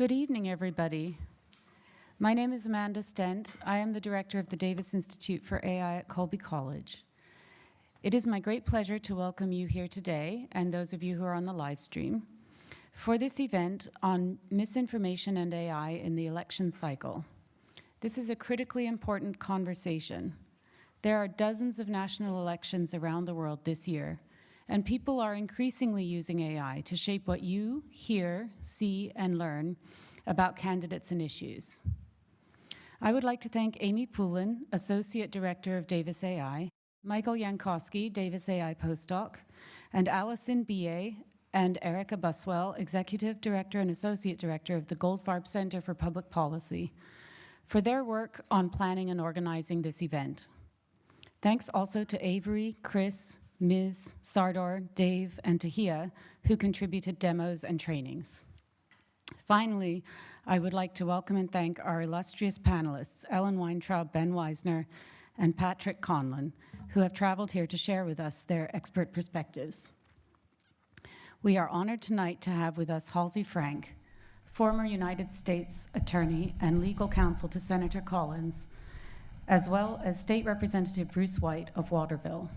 Good evening, everybody. My name is Amanda Stent. I am the director of the Davis Institute for AI at Colby College. It is my great pleasure to welcome you here today and those of you who are on the live stream for this event on misinformation and AI in the election cycle. This is a critically important conversation. There are dozens of national elections around the world this year, and people are increasingly using AI to shape what you hear, see, and learn about candidates and issues. I would like to thank Amy Poulin, Associate Director of Davis AI, Michael Jankowski, Davis AI postdoc, and Allison B.A. and Erica Buswell, Executive Director and Associate Director of the Goldfarb Center for Public Policy, for their work on planning and organizing this event. Thanks also to Avery, Chris, Ms., Sardor, Dave, and Tahia, who contributed demos and trainings. Finally, I would like to welcome and thank our illustrious panelists, Ellen Weintraub, Ben Wizner, and Patrick Conlon, who have traveled here to share with us their expert perspectives. We are honored tonight to have with us Halsey Frank, former United States Attorney and legal counsel to Senator Collins, as well as State Representative Bruce White of Waterville.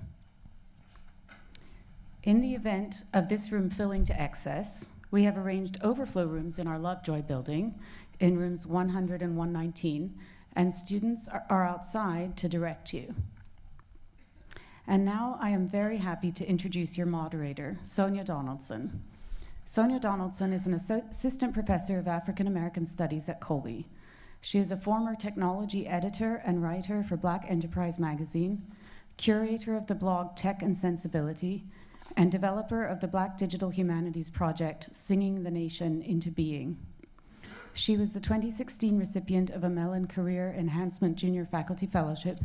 In the event of this room filling to excess, we have arranged overflow rooms in our Lovejoy building in rooms 100 and 119, and students are outside to direct you. And now I am very happy to introduce your moderator, Sonya Donaldson. Sonya Donaldson is an assistant professor of African American Studies at Colby. She is a former technology editor and writer for Black Enterprise magazine, curator of the blog Tech and Sensibility, and developer of the Black Digital Humanities project, Singing the Nation into Being. She was the 2016 recipient of a Mellon Career Enhancement Junior Faculty Fellowship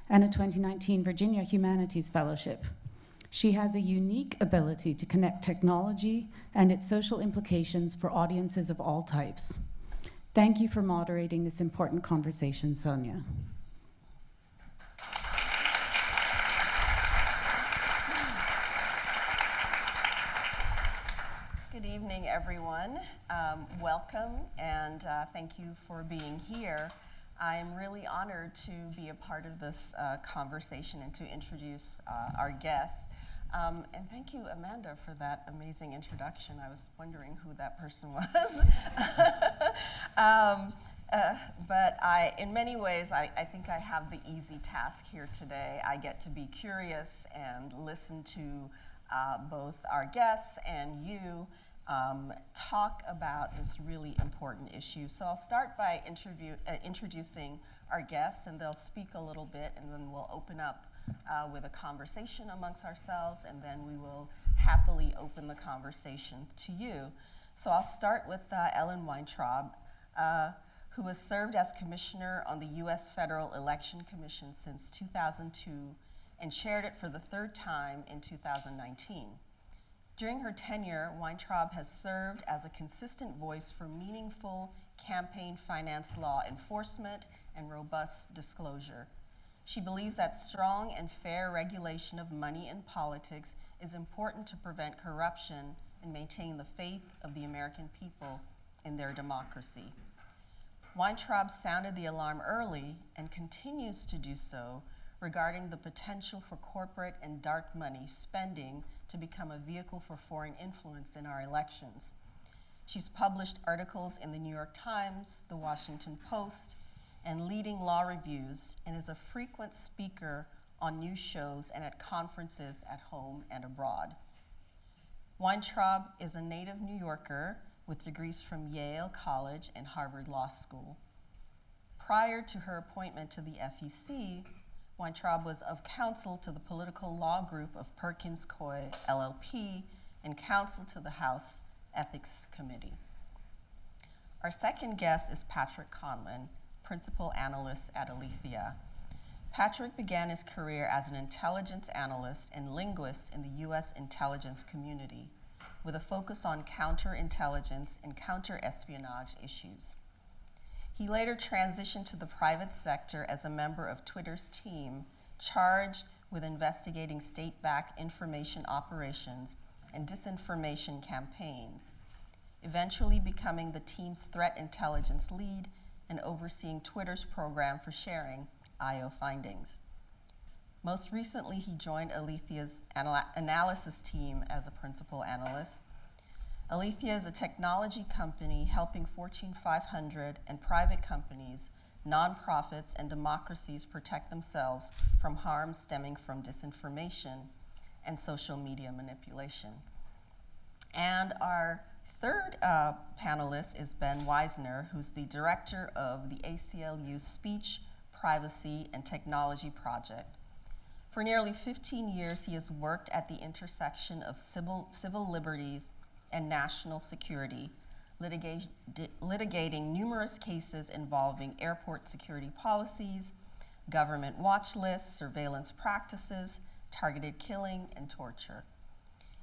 and a 2019 Virginia Humanities Fellowship. She has a unique ability to connect technology and its social implications for audiences of all types. Thank you for moderating this important conversation, Sonya. Good evening, everyone. Welcome, and thank you for being here. I'm really honored to be a part of this conversation and to introduce our guests. And thank you, Amanda, for that amazing introduction. I was wondering who that person was. But in many ways, I think I have the easy task here today. I get to be curious and listen to both our guests and you talk about this really important issue. So I'll start by introducing our guests, and they'll speak a little bit, and then we'll open up with a conversation amongst ourselves, and then we will happily open the conversation to you. So I'll start with Ellen Weintraub, who has served as commissioner on the U.S. Federal Election Commission since 2002 and chaired it for the third time in 2019. During her tenure, Weintraub has served as a consistent voice for meaningful campaign finance law enforcement and robust disclosure. She believes that strong and fair regulation of money in politics is important to prevent corruption and maintain the faith of the American people in their democracy. Weintraub sounded the alarm early and continues to do so regarding the potential for corporate and dark money spending to become a vehicle for foreign influence in our elections. She's published articles in the New York Times, the Washington Post, and leading law reviews, and is a frequent speaker on news shows and at conferences at home and abroad. Weintraub is a native New Yorker with degrees from Yale College and Harvard Law School. Prior to her appointment to the FEC, Weintraub was of counsel to the political law group of Perkins Coie LLP and counsel to the House Ethics Committee. Our second guest is Patrick Conlon, principal analyst at Alethea. Patrick began his career as an intelligence analyst and linguist in the U.S. intelligence community, with a focus on counterintelligence and counterespionage issues. He later transitioned to the private sector as a member of Twitter's team charged with investigating state-backed information operations and disinformation campaigns. eventually becoming the team's threat intelligence lead and overseeing Twitter's program for sharing I/O findings. Most recently, he joined Alethea's analysis team as a principal analyst. Alethea is a technology company helping Fortune 500 and private companies, nonprofits, and democracies protect themselves from harm stemming from disinformation and social media manipulation. And our third panelist is Ben Wizner, who's the director of the ACLU Speech, Privacy, and Technology Project. For nearly 15 years, he has worked at the intersection of civil liberties and national security, litigating numerous cases involving airport security policies, government watch lists, surveillance practices, targeted killing, and torture.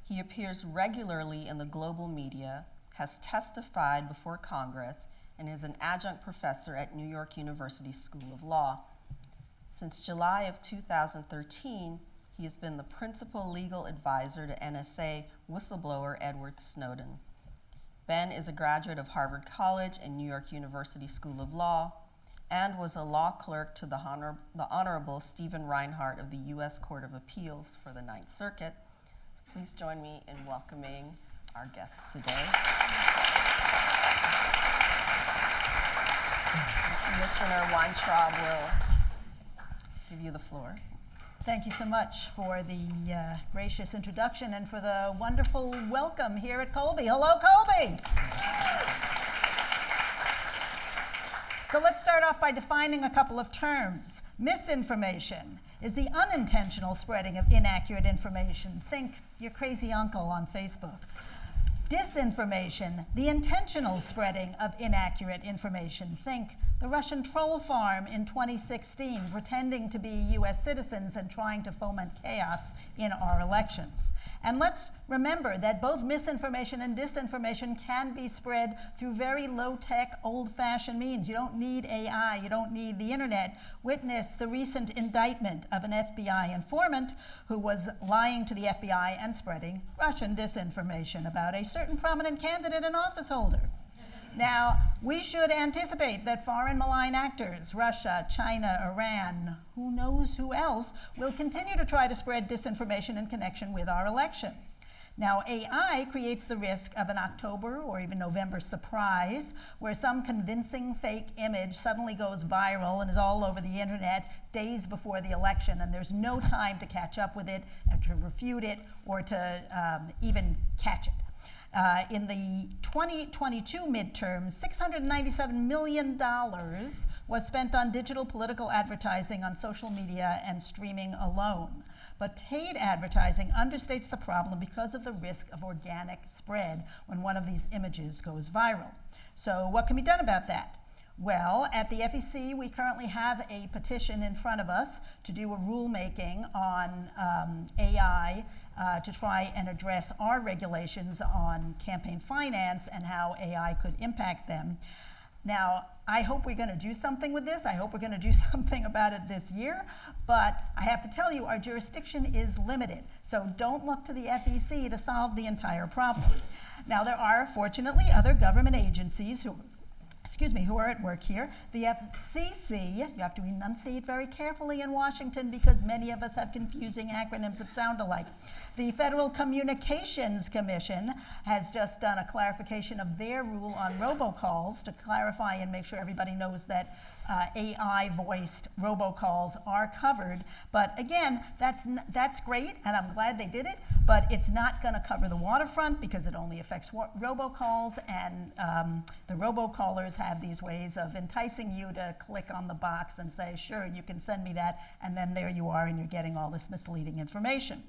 He appears regularly in the global media, has testified before Congress, and is an adjunct professor at New York University School of Law. Since July of 2013, he has been the principal legal advisor to NSA whistleblower Edward Snowden. Ben is a graduate of Harvard College and New York University School of Law, and was a law clerk to the Honorable Stephen Reinhart of the U.S. Court of Appeals for the Ninth Circuit. So please join me in welcoming our guests today. Commissioner Weintraub will give you the floor. Thank you so much for the gracious introduction and for the wonderful welcome here at Colby. Hello, Colby. So let's start off by defining a couple of terms. Misinformation is the unintentional spreading of inaccurate information. Think your crazy uncle on Facebook. Disinformation, the intentional spreading of inaccurate information. Think the Russian troll farm in 2016, pretending to be US citizens and trying to foment chaos in our elections. And let's remember that both misinformation and disinformation can be spread through very low-tech, old-fashioned means. You don't need AI, you don't need the internet. Witness the recent indictment of an FBI informant who was lying to the FBI and spreading Russian disinformation about a certain prominent candidate and office holder. Now, we should anticipate that foreign malign actors, Russia, China, Iran, who knows who else, will continue to try to spread disinformation in connection with our election. Now, AI creates the risk of an October or even November surprise, where some convincing fake image suddenly goes viral and is all over the internet days before the election, and there's no time to catch up with it, and to refute it, or to even catch it. In the 2022 midterms, $697 million was spent on digital political advertising on social media and streaming alone. But paid advertising understates the problem because of the risk of organic spread when one of these images goes viral. So what can be done about that? Well, at the FEC, we currently have a petition in front of us to do a rulemaking on AI to try and address our regulations on campaign finance and how AI could impact them. Now, I hope we're going to do something with this. I hope we're going to do something about it this year. But I have to tell you, our jurisdiction is limited. So don't look to the FEC to solve the entire problem. Now, there are, fortunately, other government agencies who are at work here. The FCC, you have to enunciate very carefully in Washington because many of us have confusing acronyms that sound alike. The Federal Communications Commission has just done a clarification of their rule on robocalls to clarify and make sure everybody knows that AI-voiced robocalls are covered. But again, that's great, and I'm glad they did it, but it's not going to cover the waterfront because it only affects robocalls, and the robocallers have these ways of enticing you to click on the box and say, sure, you can send me that, and then there you are, and you're getting all this misleading information.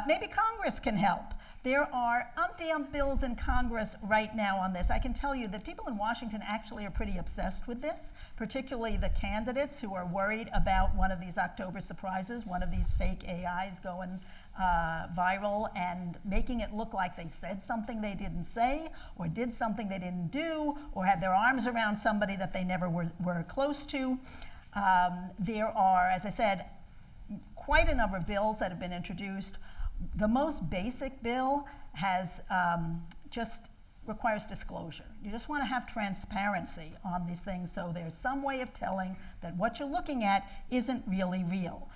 Maybe Congress can help. There are umpty-ump bills in Congress right now on this. I can tell you that people in Washington actually are pretty obsessed with this, particularly the candidates who are worried about one of these October surprises, one of these fake AIs going viral and making it look like they said something they didn't say, or did something they didn't do, or had their arms around somebody that they never were close to. There are, as I said, quite a number of bills that have been introduced. The most basic bill has just requires disclosure. You just want to have transparency on these things so there's some way of telling that what you're looking at isn't really real.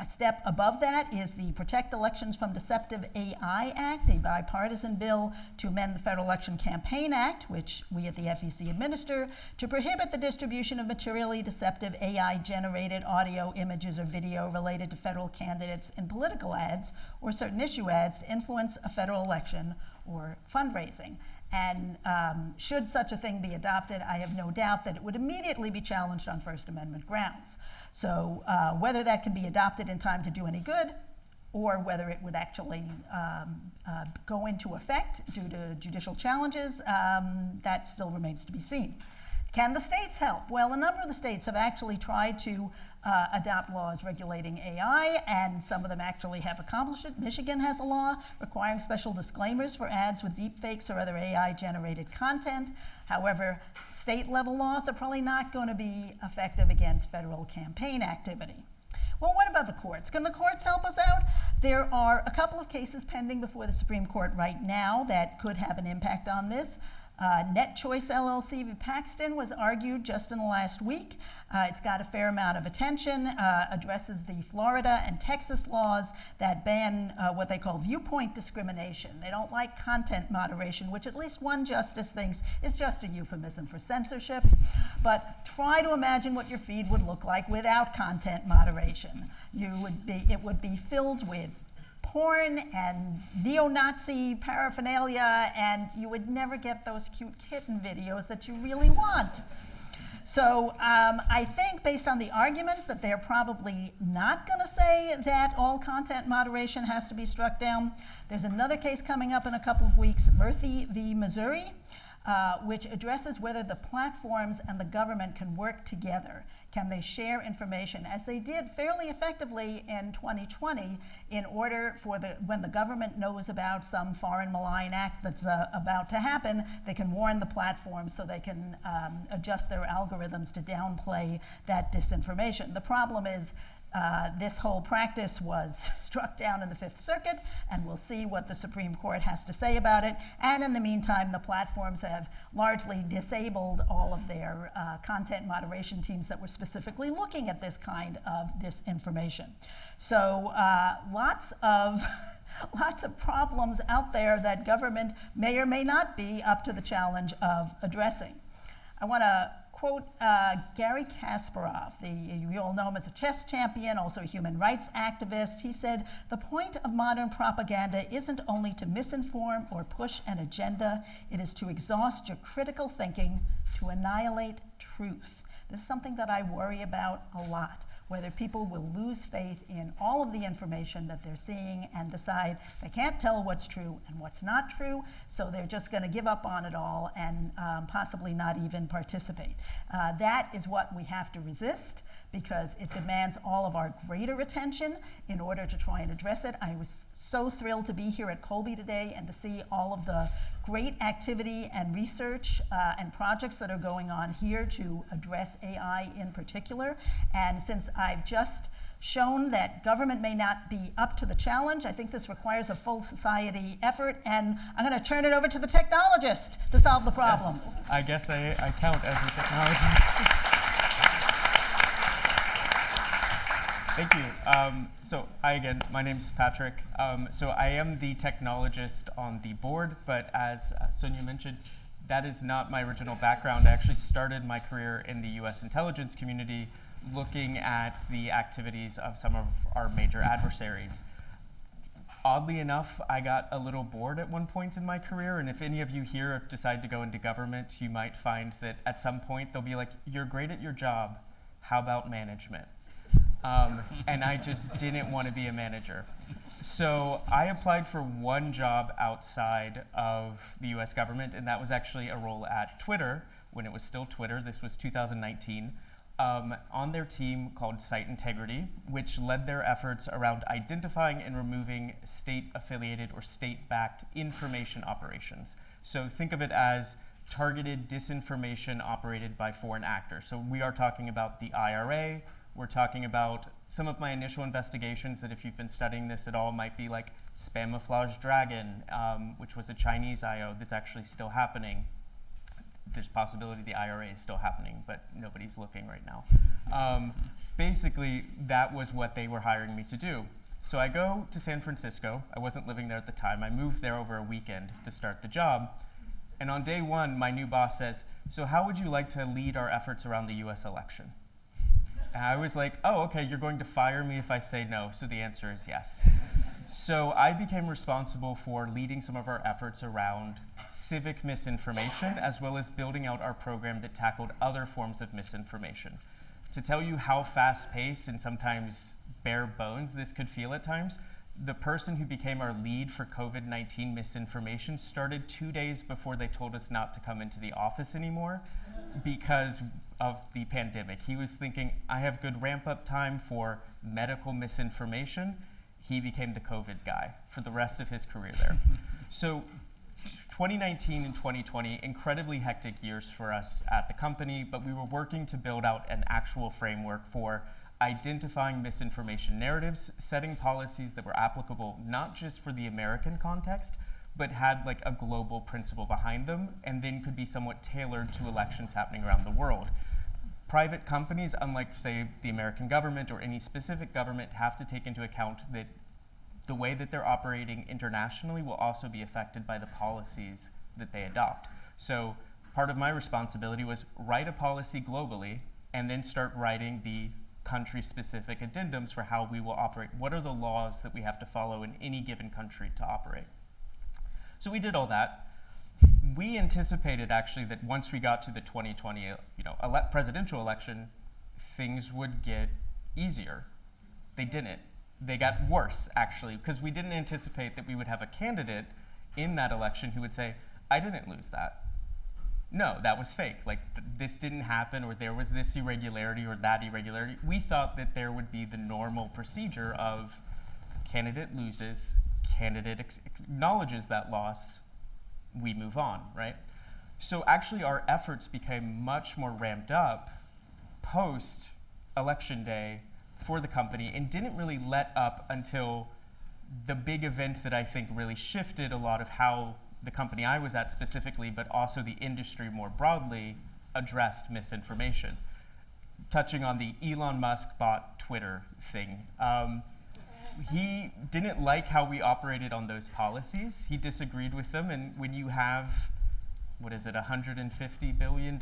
A step above that is the Protect Elections from Deceptive AI Act, a bipartisan bill to amend the Federal Election Campaign Act, which we at the FEC administer, to prohibit the distribution of materially deceptive AI-generated audio, images, or video related to federal candidates in political ads or certain issue ads to influence a federal election or fundraising. And should such a thing be adopted, I have no doubt that it would immediately be challenged on First Amendment grounds. So whether that can be adopted in time to do any good, or whether it would actually go into effect due to judicial challenges, that still remains to be seen. Can the states help? Well, a number of the states have actually tried to adopt laws regulating AI, and some of them actually have accomplished it. Michigan has a law requiring special disclaimers for ads with deepfakes or other AI-generated content. However, state-level laws are probably not going to be effective against federal campaign activity. Well, what about the courts? Can the courts help us out? There are a couple of cases pending before the Supreme Court right now that could have an impact on this. Net Choice LLC v. Paxton was argued just in the last week. It's got a fair amount of attention, addresses the Florida and Texas laws that ban what they call viewpoint discrimination. They don't like content moderation, which at least one justice thinks is just a euphemism for censorship. But try to imagine what your feed would look like without content moderation. It would be filled with porn and neo-Nazi paraphernalia, and you would never get those cute kitten videos that you really want. So I think based on the arguments that they're probably not going to say that all content moderation has to be struck down. There's another case coming up in a couple of weeks, Murphy v. Missouri, which addresses whether the platforms and the government can work together. Can they share information, as they did fairly effectively in 2020, in order for when the government knows about some foreign malign act that's about to happen, they can warn the platforms so they can adjust their algorithms to downplay that disinformation. The problem is this whole practice was struck down in the Fifth Circuit, and we'll see what the Supreme Court has to say about it. And in the meantime, the platforms have largely disabled all of their content moderation teams that were specifically looking at this kind of disinformation. So lots of problems out there that government may or may not be up to the challenge of addressing. I want to quote Garry Kasparov. You all know him as a chess champion, also a human rights activist. He said, "The point of modern propaganda isn't only to misinform or push an agenda, it is to exhaust your critical thinking, to annihilate truth." This is something that I worry about a lot, whether people will lose faith in all of the information that they're seeing and decide they can't tell what's true and what's not true, so they're just going to give up on it all and possibly not even participate. That is what we have to resist, because it demands all of our greater attention in order to try and address it. I was so thrilled to be here at Colby today and to see all of the great activity and research and projects that are going on here to address AI in particular. And since I've just shown that government may not be up to the challenge, I think this requires a full society effort, and I'm going to turn it over to the technologist to solve the problem. Yes, I guess I count as the technologist. Thank you. So again, my name is Patrick. So I am the technologist on the board, but as Sonya mentioned, that is not my original background. I actually started my career in the US intelligence community, looking at the activities of some of our major adversaries. Oddly enough, I got a little bored at one point in my career, and if any of you here decide to go into government, you might find that at some point they'll be like, "You're great at your job, how about management?" And I just didn't want to be a manager. So I applied for one job outside of the US government, and that was actually a role at Twitter, when it was still Twitter. This was 2019. On their team called Site Integrity, which led their efforts around identifying and removing state-affiliated or state-backed information operations. So think of it as targeted disinformation operated by foreign actors. So we are talking about the IRA, we're talking about some of my initial investigations that if you've been studying this at all might be like Spamouflage Dragon, which was a Chinese IO that's actually still happening. There's possibility the IRA is still happening, but nobody's looking right now. Basically, that was what they were hiring me to do. So I go to San Francisco. I wasn't living there at the time. I moved there over a weekend to start the job. And on day one, my new boss says, so how would you like to lead our efforts around the US election? And I was like, oh, okay, you're going to fire me if I say no. So the answer is yes. So I became responsible for leading some of our efforts around civic misinformation, as well as building out our program that tackled other forms of misinformation. To tell you how fast-paced and sometimes bare bones this could feel at times, the person who became our lead for COVID-19 misinformation started 2 days before they told us not to come into the office anymore because of the pandemic. He was thinking, I have good ramp-up time for medical misinformation. He became the COVID guy for the rest of his career there. So 2019 and 2020, incredibly hectic years for us at the company, but we were working to build out an actual framework for identifying misinformation narratives, setting policies that were applicable not just for the American context, but had like a global principle behind them, and then could be somewhat tailored to elections happening around the world. Private companies, unlike, say, the American government or any specific government, have to take into account that the way that they're operating internationally will also be affected by the policies that they adopt. So part of my responsibility was write a policy globally and then start writing the country-specific addendums for how we will operate. What are the laws that we have to follow in any given country to operate? So we did all that. We anticipated actually that once we got to the 2020 presidential election, things would get easier. They didn't. They got worse, actually, because we didn't anticipate that we would have a candidate in that election who would say, I didn't lose that. No, that was fake. Like, this didn't happen, or there was this irregularity or that irregularity. We thought that there would be the normal procedure of candidate loses, candidate acknowledges that loss, we move on, right? So actually our efforts became much more ramped up post-election day for the company and didn't really let up until the big event that I think really shifted a lot of how the company I was at specifically, but also the industry more broadly, addressed misinformation. Touching on the Elon Musk bought Twitter thing. He didn't like how we operated on those policies. He disagreed with them, and when you have, what is it, $150 billion,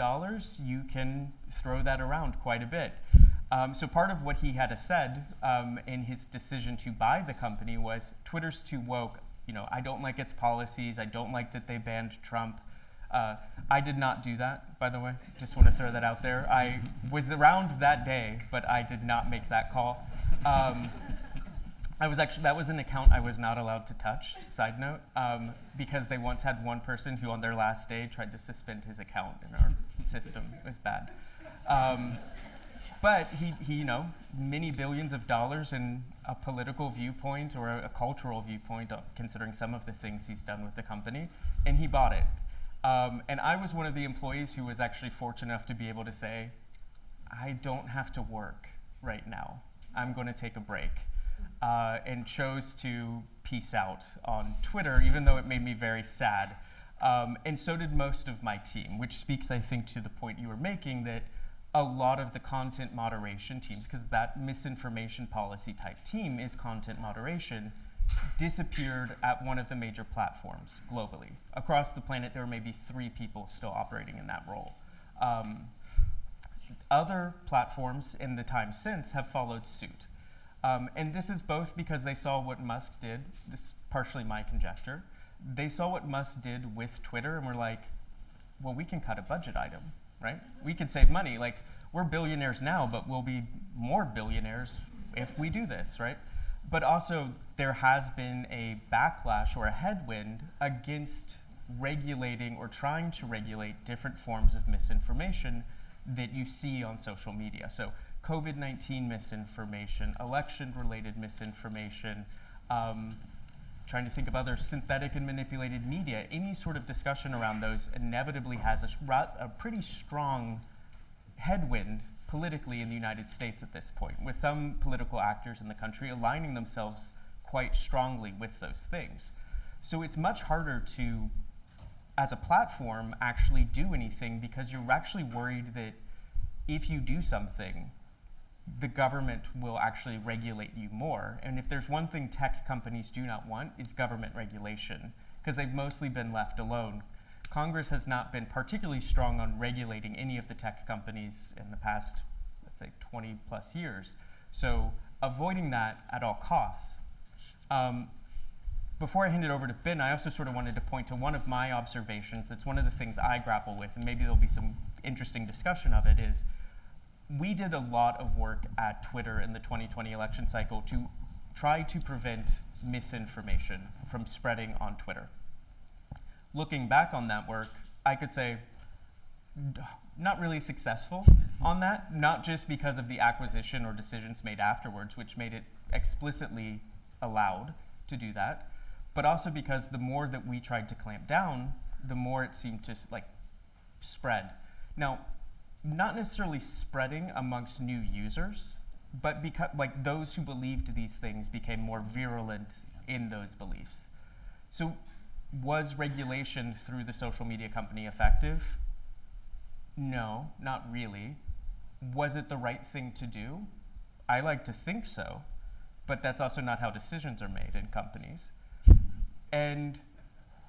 you can throw that around quite a bit. So part of what he had said in his decision to buy the company was, Twitter's too woke. I don't like its policies. I don't like that they banned Trump. I did not do that, by the way. Just want to throw that out there. I was around that day, but I did not make that call. That was an account I was not allowed to touch, side note, because they once had one person who on their last day tried to suspend his account in our system. It was bad. But he, many billions of dollars in a political viewpoint or a cultural viewpoint, considering some of the things he's done with the company, and he bought it. And I was one of the employees who was actually fortunate enough to be able to say, I don't have to work right now. I'm going to take a break. And chose to peace out on Twitter, even though it made me very sad. And so did most of my team, which speaks, I think, to the point you were making that a lot of the content moderation teams, because that misinformation policy type team is content moderation, disappeared at one of the major platforms globally. Across the planet, there were maybe 3 people still operating in that role. Other platforms in the time since have followed suit. And this is both because they saw what Musk did, this is partially my conjecture, they saw what Musk did with Twitter and were like, well, we can cut a budget item, right? We could save money. Like, we're billionaires now, but we'll be more billionaires if we do this, right? But also, there has been a backlash or a headwind against regulating or trying to regulate different forms of misinformation that you see on social media. So COVID-19 misinformation, election-related misinformation, trying to think of other synthetic and manipulated media. Any sort of discussion around those inevitably has a pretty strong headwind politically in the United States at this point, with some political actors in the country aligning themselves quite strongly with those things. So it's much harder to, as a platform, actually do anything because you're actually worried that if you do something, the government will actually regulate you more. And if there's one thing tech companies do not want is government regulation, because they've mostly been left alone. Congress has not been particularly strong on regulating any of the tech companies in the past, let's say, 20 plus years. So avoiding that at all costs. Before I hand it over to Ben, I also sort of wanted to point to one of my observations. That's one of the things I grapple with, and maybe there'll be some interesting discussion of it, is we did a lot of work at Twitter in the 2020 election cycle to try to prevent misinformation from spreading on Twitter. Looking back on that work, I could say not really successful on that, not just because of the acquisition or decisions made afterwards, which made it explicitly allowed to do that, but also because the more that we tried to clamp down, the more it seemed to spread. Now, not necessarily spreading amongst new users, but because those who believed these things became more virulent in those beliefs. So was regulation through the social media company effective? No, not really. Was it the right thing to do? I like to think so, but that's also not how decisions are made in companies. And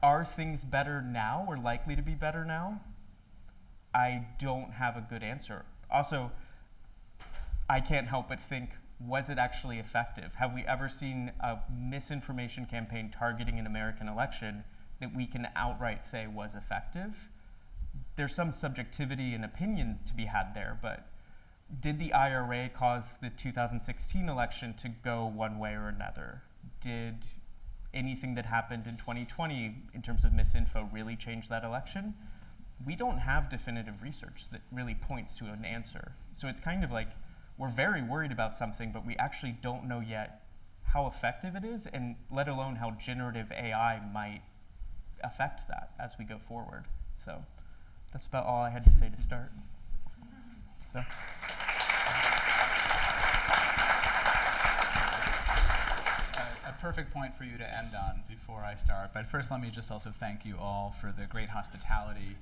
are things better now or likely to be better now? I don't have a good answer. Also, I can't help but think, was it actually effective? Have we ever seen a misinformation campaign targeting an American election that we can outright say was effective? There's some subjectivity and opinion to be had there, but did the IRA cause the 2016 election to go one way or another? Did anything that happened in 2020 in terms of misinfo really change that election? We don't have definitive research that really points to an answer. So it's kind of like we're very worried about something, but we actually don't know yet how effective it is, and let alone how generative AI might affect that as we go forward. So that's about all I had to say to start. So. A perfect point for you to end on before I start. But first, let me just also thank you all for the great hospitality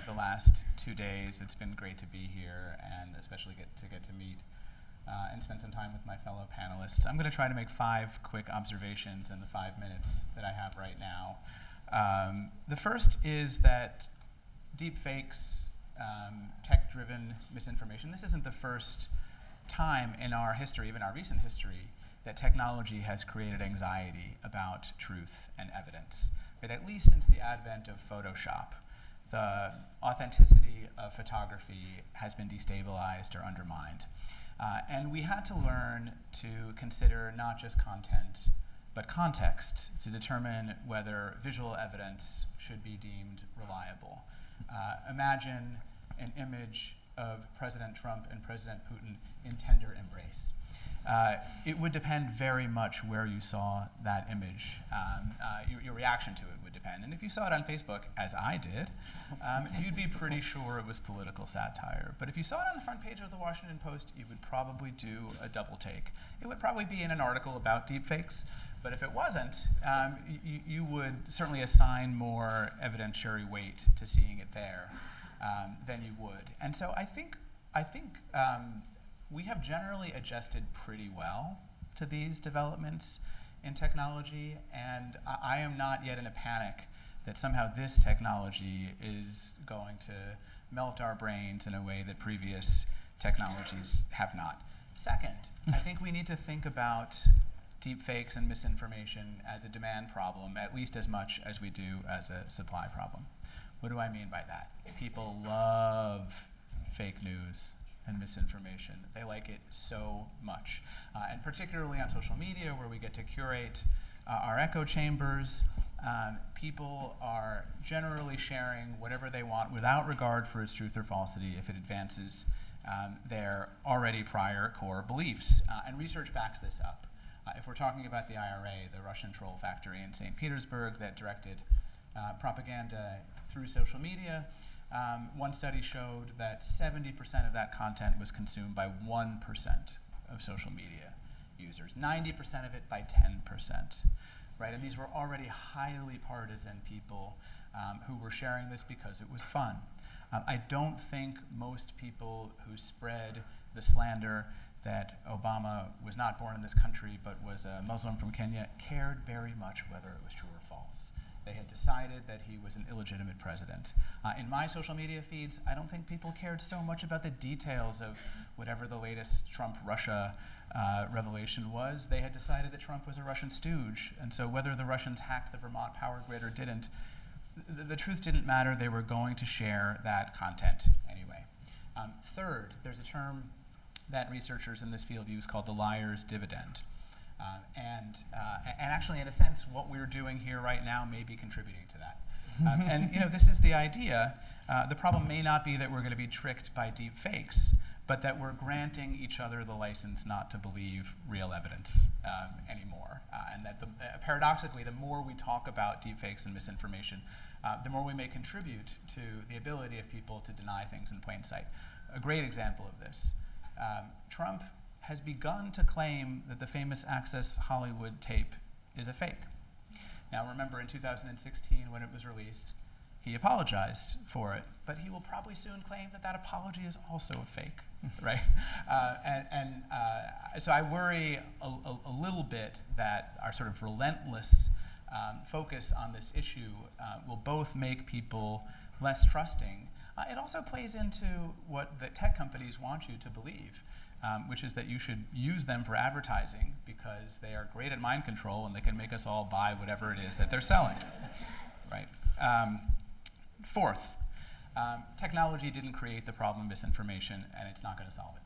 the last 2 days. It's been great to be here, and especially get to meet and spend some time with my fellow panelists. I'm going to try to make 5 quick observations in the 5 minutes that I have right now. The first is that deepfakes, tech-driven misinformation, this isn't the first time in our history, even our recent history, that technology has created anxiety about truth and evidence. But at least since the advent of Photoshop, the authenticity of photography has been destabilized or undermined. And we had to learn to consider not just content, but context to determine whether visual evidence should be deemed reliable. Imagine an image of President Trump and President Putin in tender embrace. It would depend very much where you saw that image. Your reaction to it would depend. And if you saw it on Facebook, as I did, you'd be pretty sure it was political satire. But if you saw it on the front page of the Washington Post, you would probably do a double take. It would probably be in an article about deepfakes. But if it wasn't, you would certainly assign more evidentiary weight to seeing it there than you would. And so I think we have generally adjusted pretty well to these developments in technology, and I am not yet in a panic that somehow this technology is going to melt our brains in a way that previous technologies have not. Second, I think we need to think about deepfakes and misinformation as a demand problem, at least as much as we do as a supply problem. What do I mean by that? People love fake news and misinformation. They like it so much. And particularly on social media, where we get to curate our echo chambers, people are generally sharing whatever they want without regard for its truth or falsity if it advances their already prior core beliefs. And research backs this up. If we're talking about the IRA, the Russian troll factory in St. Petersburg that directed propaganda through social media, One study showed that 70% of that content was consumed by 1% of social media users, 90% of it by 10%, right? And these were already highly partisan people who were sharing this because it was fun. I don't think most people who spread the slander that Obama was not born in this country but was a Muslim from Kenya cared very much whether it was true or false. They had decided that he was an illegitimate president. In my social media feeds, I don't think people cared so much about the details of whatever the latest Trump-Russia revelation was. They had decided that Trump was a Russian stooge, and so whether the Russians hacked the Vermont power grid or didn't, the truth didn't matter. They were going to share that content anyway. Third, there's a term that researchers in this field use called the liar's dividend. And actually, in a sense, what we're doing here right now may be contributing to that. And this is the idea. The problem may not be that we're going to be tricked by deep fakes, but that we're granting each other the license not to believe real evidence anymore. And that paradoxically, the more we talk about deep fakes and misinformation, the more we may contribute to the ability of people to deny things in plain sight. A great example of this, Trump has begun to claim that the famous Access Hollywood tape is a fake. Now remember, in 2016 when it was released, he apologized for it, but he will probably soon claim that that apology is also a fake, right? So I worry a little bit that our sort of relentless focus on this issue will both make people less trusting. It also plays into what the tech companies want you to believe. Which is that you should use them for advertising because they are great at mind control and they can make us all buy whatever it is that they're selling, right? Fourth, technology didn't create the problem of misinformation and it's not going to solve it.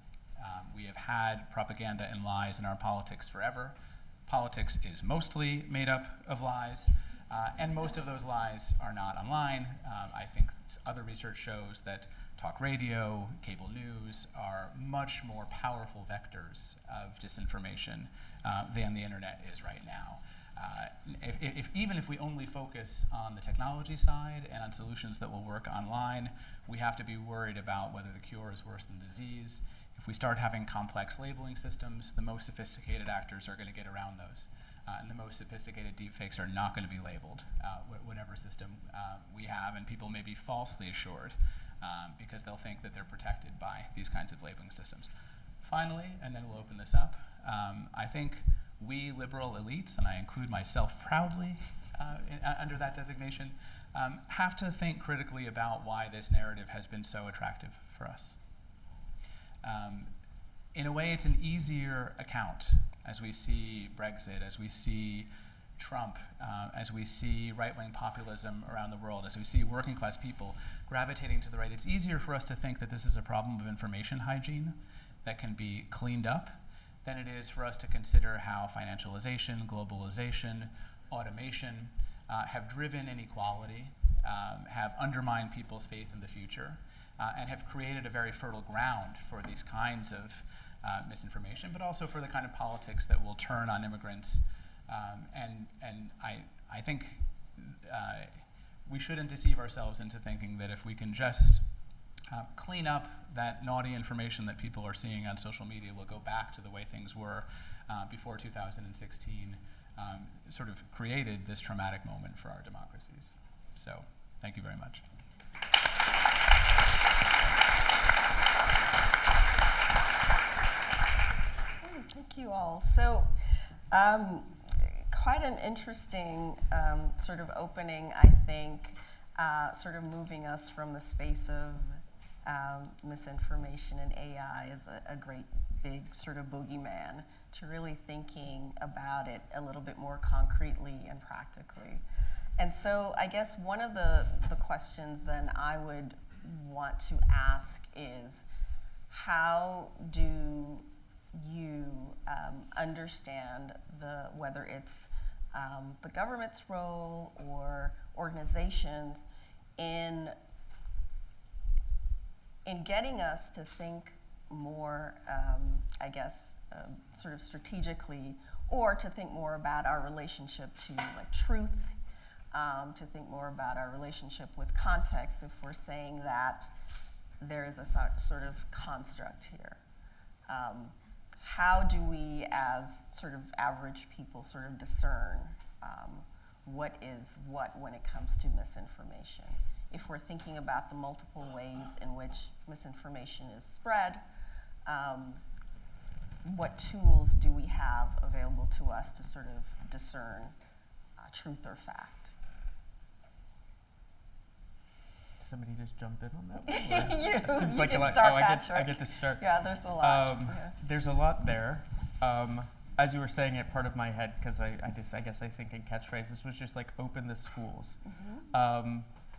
We have had propaganda and lies in our politics forever. Politics is mostly made up of lies, and most of those lies are not online. I think other research shows that talk radio, cable news are much more powerful vectors of disinformation than the internet is right now. Even if we only focus on the technology side and on solutions that will work online, we have to be worried about whether the cure is worse than disease. If we start having complex labeling systems, the most sophisticated actors are going to get around those. And the most sophisticated deepfakes are not going to be labeled, whatever system we have, and people may be falsely assured because they'll think that they're protected by these kinds of labeling systems. Finally, and then we'll open this up, I think we liberal elites, and I include myself proudly under that designation, have to think critically about why this narrative has been so attractive for us. In a way, it's an easier account as we see Brexit, as we see Trump, as we see right-wing populism around the world, as we see working class people gravitating to the right. It's easier for us to think that this is a problem of information hygiene that can be cleaned up than it is for us to consider how financialization, globalization, automation have driven inequality, have undermined people's faith in the future, and have created a very fertile ground for these kinds of misinformation, but also for the kind of politics that will turn on immigrants. And I think we shouldn't deceive ourselves into thinking that if we can just clean up that naughty information that people are seeing on social media, we'll go back to the way things were before 2016 sort of created this traumatic moment for our democracies. So thank you very much. Thank you all. So quite an interesting sort of opening, I think, sort of moving us from the space of misinformation and AI as a great big sort of boogeyman to really thinking about it a little bit more concretely and practically. And so I guess one of the questions then I would want to ask is, how do you understand whether it's the government's role or organizations in getting us to think more, I guess, sort of strategically, or to think more about our relationship to like truth, to think more about our relationship with context if we're saying that there is a sort of construct here. How do we, as sort of average people, sort of discern what is what when it comes to misinformation? If we're thinking about the multiple ways in which misinformation is spread, what tools do we have available to us to sort of discern truth or fact? Somebody just jump in on that one? you seems like can a lot. start, Oh, Patrick. I get to start. Yeah, there's a lot. Yeah. There's a lot there. As you were saying it, part of my head, because I guess I think in catchphrases, was just like open the schools.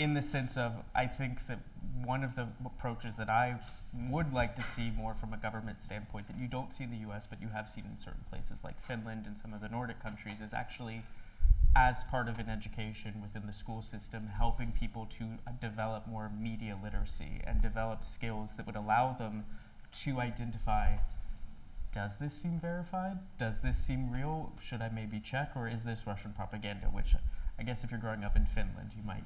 In the sense of, I think that one of the approaches that I would like to see more from a government standpoint that you don't see in the US, but you have seen in certain places like Finland and some of the Nordic countries, is actually, as part of an education within the school system, helping people to develop more media literacy and develop skills that would allow them to identify, does this seem verified? Does this seem real? Should I maybe check? Or is this Russian propaganda? Which I guess if you're growing up in Finland, you might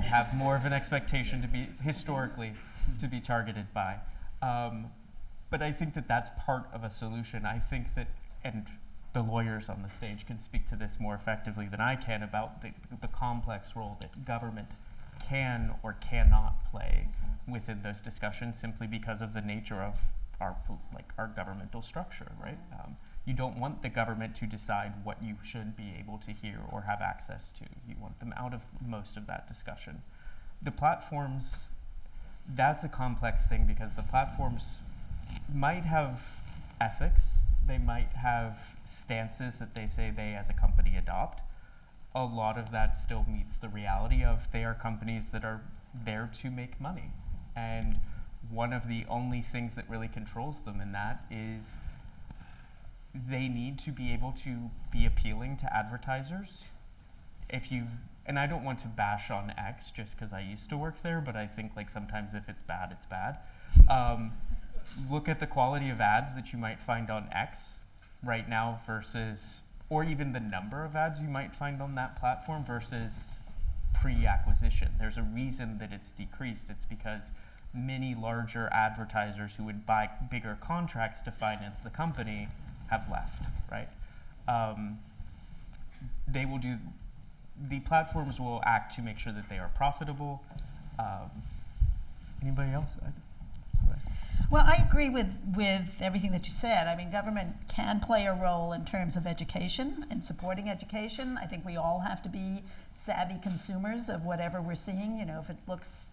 have more of an expectation to be, historically, to be targeted by. But I think that that's part of a solution. I think that, and the lawyers on the stage can speak to this more effectively than I can about the complex role that government can or cannot play within those discussions, simply because of the nature of our governmental structure, right? You don't want the government to decide what you should be able to hear or have access to. You want them out of most of that discussion. The platforms, that's a complex thing, because the platforms might have ethics, they might have stances that they say they as a company adopt. A lot of that still meets the reality of they are companies that are there to make money. And one of the only things that really controls them in that is they need to be able to be appealing to advertisers. And I don't want to bash on X just because I used to work there, but I think like sometimes if it's bad, it's bad. Look at the quality of ads that you might find on X right now versus, or even the number of ads you might find on that platform versus pre-acquisition. There's a reason that it's decreased. It's because many larger advertisers who would buy bigger contracts to finance the company have left, right? The platforms will act to make sure that they are profitable. Anybody else? Well, I agree with everything that you said. I mean, government can play a role in terms of education and supporting education. I think we all have to be savvy consumers of whatever we're seeing. You know, if it looks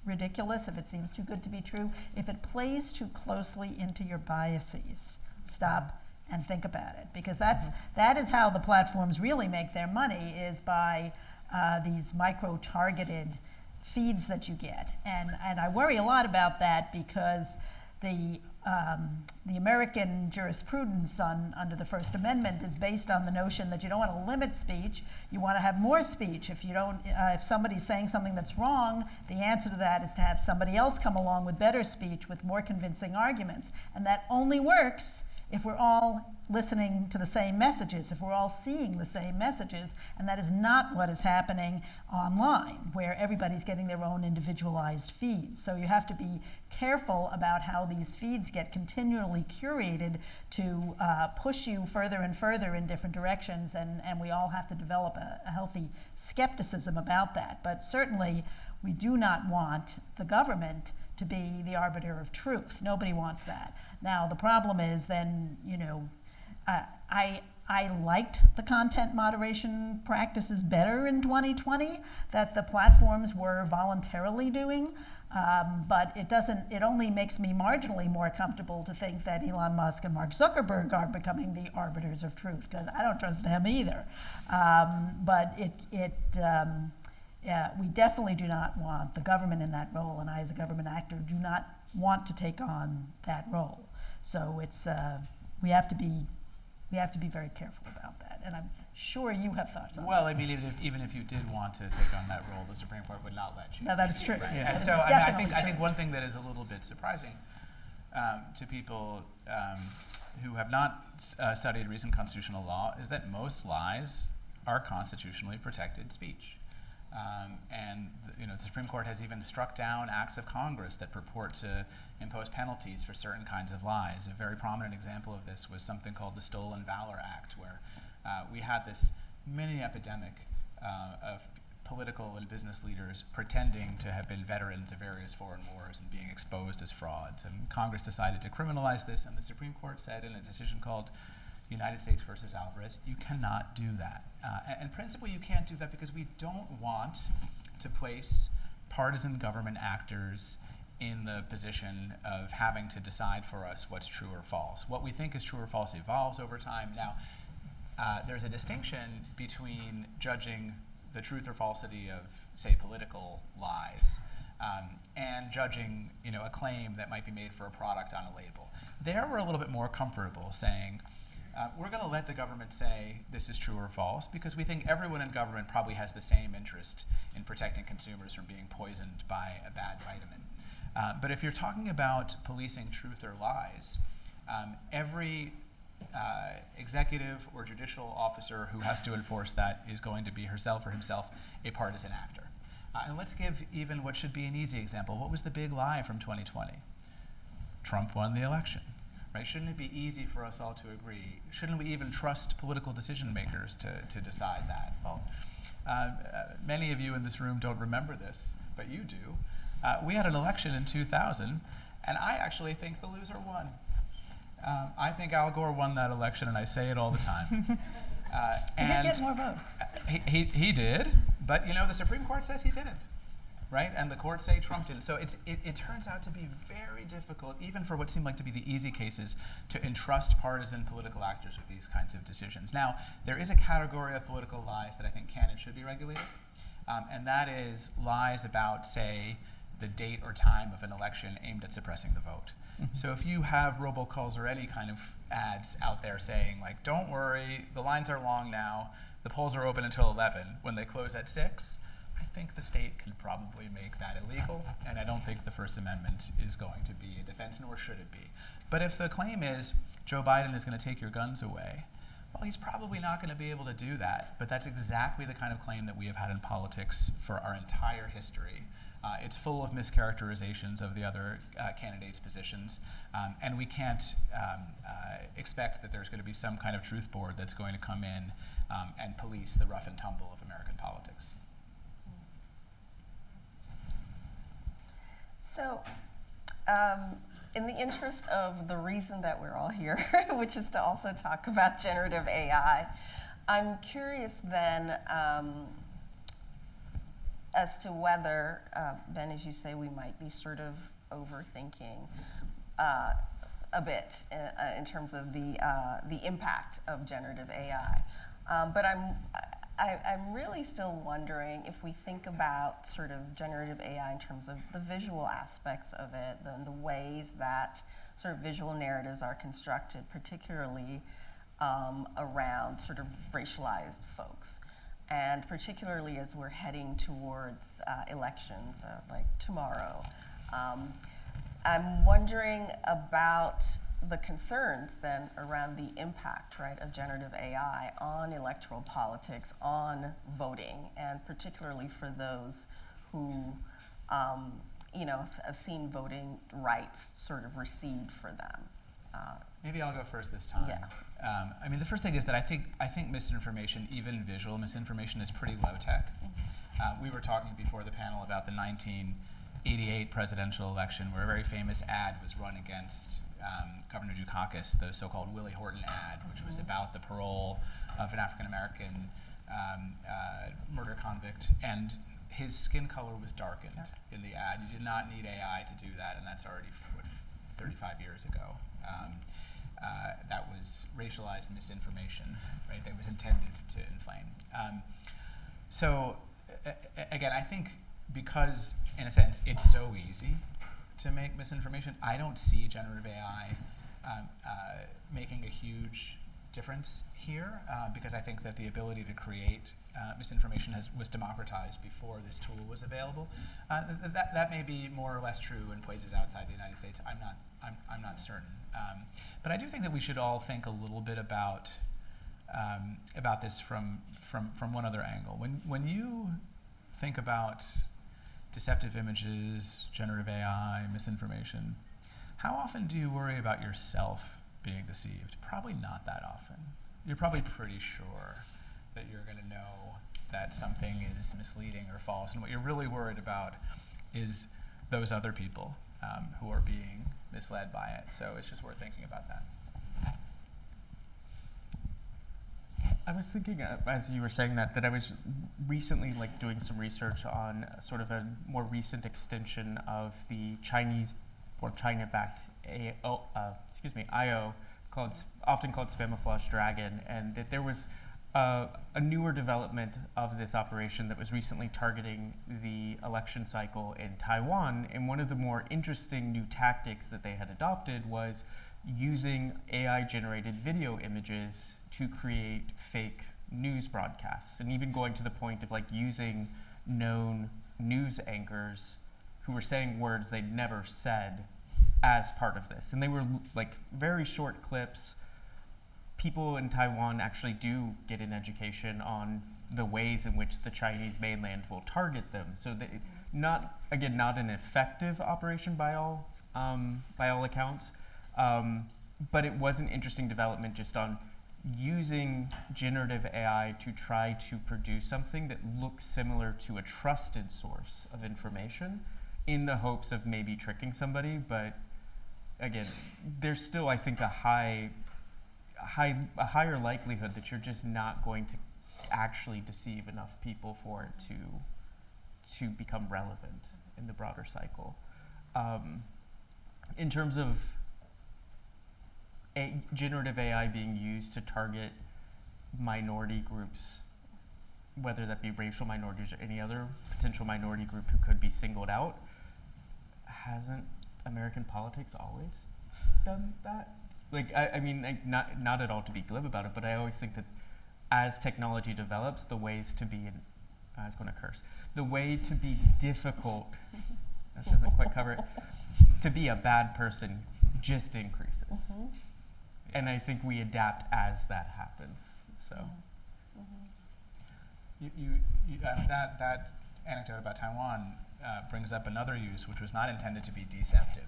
ridiculous, if it seems too good to be true, if it plays too closely into your biases, stop and think about it, because that is how the platforms really make their money, is by these micro-targeted feeds that you get. And I worry a lot about that, because the American jurisprudence under the First Amendment is based on the notion that you don't want to limit speech, you want to have more speech. If somebody's saying something that's wrong, the answer to that is to have somebody else come along with better speech, with more convincing arguments. And that only works if we're all listening to the same messages, if we're all seeing the same messages, and that is not what is happening online, where everybody's getting their own individualized feeds. So you have to be careful about how these feeds get continually curated to push you further and further in different directions, and we all have to develop a healthy skepticism about that. But certainly, we do not want the government to be the arbiter of truth. Nobody wants that. Now, the problem is then, you know, I liked the content moderation practices better in 2020 that the platforms were voluntarily doing, but it only makes me marginally more comfortable to think that Elon Musk and Mark Zuckerberg are becoming the arbiters of truth, because I don't trust them either. But we definitely do not want the government in that role, and I, as a government actor, do not want to take on that role. So it's we have to be very careful about that, and I'm sure you have thoughts on that. Well, I mean, even if you did want to take on that role, the Supreme Court would not let you. No, that is true. Right? Yeah. And so I think one thing that is a little bit surprising to people who have not studied recent constitutional law is that most lies are constitutionally protected speech. The Supreme Court has even struck down acts of Congress that purport to impose penalties for certain kinds of lies. A very prominent example of this was something called the Stolen Valor Act, where we had this mini epidemic of political and business leaders pretending to have been veterans of various foreign wars and being exposed as frauds. And Congress decided to criminalize this, and the Supreme Court said in a decision called United States versus Alvarez, you cannot do that. And principally, you can't do that because we don't want to place partisan government actors in the position of having to decide for us what's true or false. What we think is true or false evolves over time. Now, there's a distinction between judging the truth or falsity of, say, political lies and judging, a claim that might be made for a product on a label. There, we're a little bit more comfortable saying, we're going to let the government say this is true or false because we think everyone in government probably has the same interest in protecting consumers from being poisoned by a bad vitamin. But if you're talking about policing truth or lies, every executive or judicial officer who has to enforce that is going to be herself or himself a partisan actor. And let's give even what should be an easy example. What was the big lie from 2020? Trump won the election. Right? Shouldn't it be easy for us all to agree? Shouldn't we even trust political decision makers to decide that? Well, many of you in this room don't remember this, but you do. We had an election in 2000, and I actually think the loser won. I think Al Gore won that election, and I say it all the time. He did get more votes. He did, but the Supreme Court says he didn't. Right? And the courts say Trump didn't. So it turns out to be very difficult, even for what seemed like to be the easy cases, to entrust partisan political actors with these kinds of decisions. Now, there is a category of political lies that I think can and should be regulated, and that is lies about, say, the date or time of an election aimed at suppressing the vote. Mm-hmm. So if you have robocalls or any kind of ads out there saying, like, don't worry, the lines are long now, the polls are open until 11, when they close at 6, I think the state can probably make that illegal, and I don't think the First Amendment is going to be a defense, nor should it be. But if the claim is Joe Biden is going to take your guns away, well, he's probably not going to be able to do that, but that's exactly the kind of claim that we have had in politics for our entire history. It's full of mischaracterizations of the other candidates' positions, and we can't expect that there's going to be some kind of truth board that's going to come in and police the rough and tumble of American politics. So, in the interest of the reason that we're all here, which is to also talk about generative AI, I'm curious then as to whether, Ben, as you say, we might be sort of overthinking a bit in terms of the impact of generative AI. But I'm really still wondering if we think about sort of generative AI in terms of the visual aspects of it, the ways that sort of visual narratives are constructed, particularly around sort of racialized folks. And particularly as we're heading towards elections like tomorrow. I'm wondering about the concerns then around the impact, right, of generative AI on electoral politics, on voting, and particularly for those who, have seen voting rights sort of recede for them. Maybe I'll go first this time. Yeah. The first thing is that I think misinformation, even visual misinformation, is pretty low tech. Mm-hmm. We were talking before the panel about the 1988 presidential election, where a very famous ad was run against Governor Dukakis, the so-called Willie Horton ad, which was about the parole of an African-American murder convict, and his skin color was darkened in the ad. You did not need AI to do that, and that's already 35 years ago. That was racialized misinformation, right? That was intended to inflame. Again, I think because, in a sense, it's so easy to make misinformation, I don't see generative AI making a huge difference here, because I think that the ability to create misinformation was democratized before this tool was available. That may be more or less true in places outside the United States. I'm not certain. But I do think that we should all think a little bit about about this from one other angle. When you think about deceptive images, generative AI, misinformation, how often do you worry about yourself being deceived? Probably not that often. You're probably pretty sure that you're going to know that something is misleading or false, and what you're really worried about is those other people who are being misled by it. So it's just worth thinking about that. I was thinking, as you were saying that I was recently doing some research on sort of a more recent extension of the Chinese or China-backed IO, often called Spamouflage Dragon, and that there was a newer development of this operation that was recently targeting the election cycle in Taiwan. And one of the more interesting new tactics that they had adopted was using AI-generated video images to create fake news broadcasts, and even going to the point of using known news anchors who were saying words they'd never said as part of this. And they were very short clips. People in Taiwan actually do get an education on the ways in which the Chinese mainland will target them. So not an effective operation by all accounts, but it was an interesting development just on using generative AI to try to produce something that looks similar to a trusted source of information in the hopes of maybe tricking somebody. But again, there's still, I think, a higher likelihood that you're just not going to actually deceive enough people for it to become relevant in the broader cycle. In terms of generative AI being used to target minority groups, whether that be racial minorities or any other potential minority group who could be singled out, hasn't American politics always done that? Not at all to be glib about it, but I always think that as technology develops, the ways to be, I was going to curse, the way to be difficult, that doesn't quite cover it, to be a bad person just increases. Mm-hmm. And I think we adapt as that happens. So, that anecdote about Taiwan brings up another use, which was not intended to be deceptive,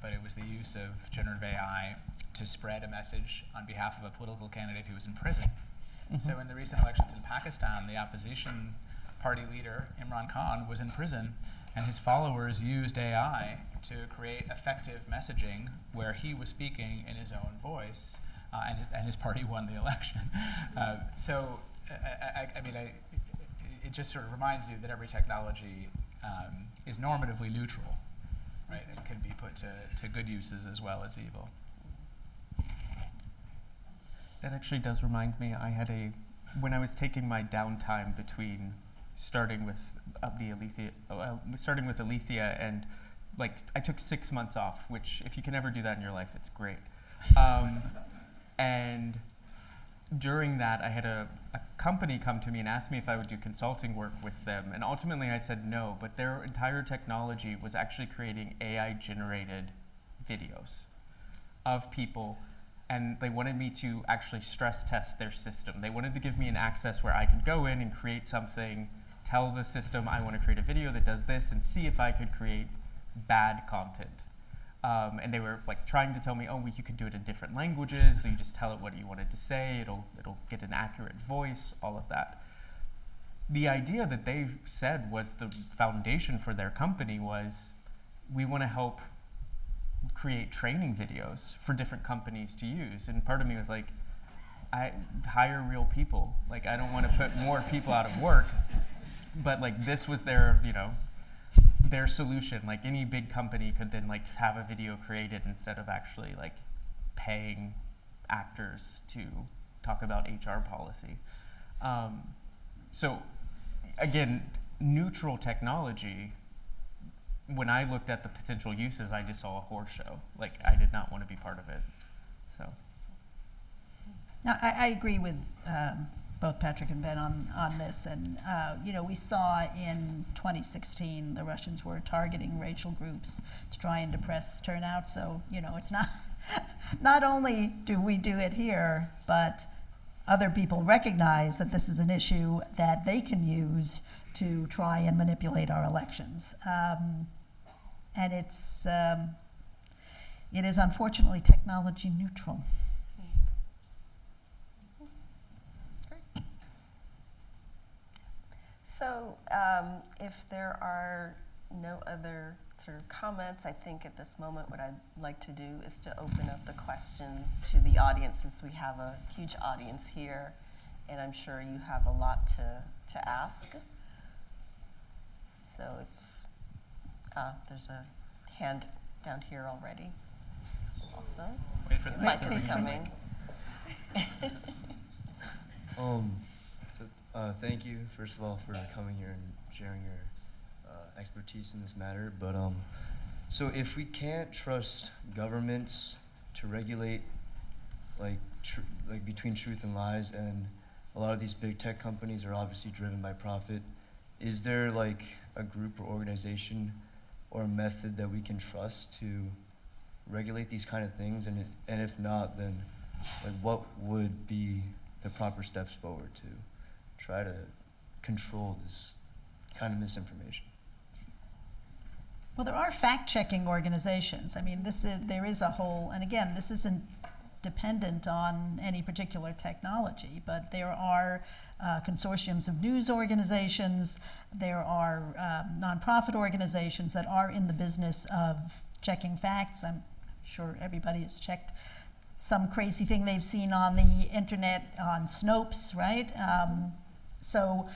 but it was the use of generative AI to spread a message on behalf of a political candidate who was in prison. Mm-hmm. So in the recent elections in Pakistan, the opposition party leader, Imran Khan, was in prison, and his followers used AI to create effective messaging where he was speaking in his own voice, and his party won the election. It just sort of reminds you that every technology is normatively neutral, right? It can be put to good uses as well as evil. That actually does remind me, when I was taking my downtime between starting with Alethea and I took 6 months off, which if you can ever do that in your life, it's great. And during that, I had a company come to me and ask me if I would do consulting work with them. And ultimately I said no, but their entire technology was actually creating AI-generated videos of people. And they wanted me to actually stress test their system. They wanted to give me an access where I could go in and create something, tell the system I want to create a video that does this, and see if I could create bad content. And they were trying to tell me, oh, you could do it in different languages, so you just tell it what you wanted to say, it'll get an accurate voice, all of that. The idea that they said was the foundation for their company was, we want to help create training videos for different companies to use. And part of me was I hire real people. I don't want to put more people out of work, but this was their, their solution. Any big company could then have a video created instead of actually paying actors to talk about HR policy. So again, neutral technology, when I looked at the potential uses, I just saw a horror show. I did not want to be part of it. So. Now, I agree with both Patrick and Ben on this. And we saw in 2016 the Russians were targeting racial groups to try and depress turnout. So it's not only do we do it here, but other people recognize that this is an issue that they can use to try and manipulate our elections. And it is unfortunately technology neutral. So if there are no other sort of comments, I think at this moment what I'd like to do is to open up the questions to the audience, since we have a huge audience here, and I'm sure you have a lot to ask. So if there's a hand down here already. Awesome. Wait for the mic is coming. Thank you, first of all, for coming here and sharing your expertise in this matter. But so if we can't trust governments to regulate, like between truth and lies, and a lot of these big tech companies are obviously driven by profit, is there like a group or organization or a method that we can trust to regulate these kind of things? And if not, then like what would be the proper steps forward to try to control this kind of misinformation? Well, there are fact-checking organizations. I mean, there is a whole, and again, this isn't dependent on any particular technology, but there are consortiums of news organizations, there are nonprofit organizations that are in the business of checking facts. I'm sure everybody has checked some crazy thing they've seen on the internet on Snopes, right? So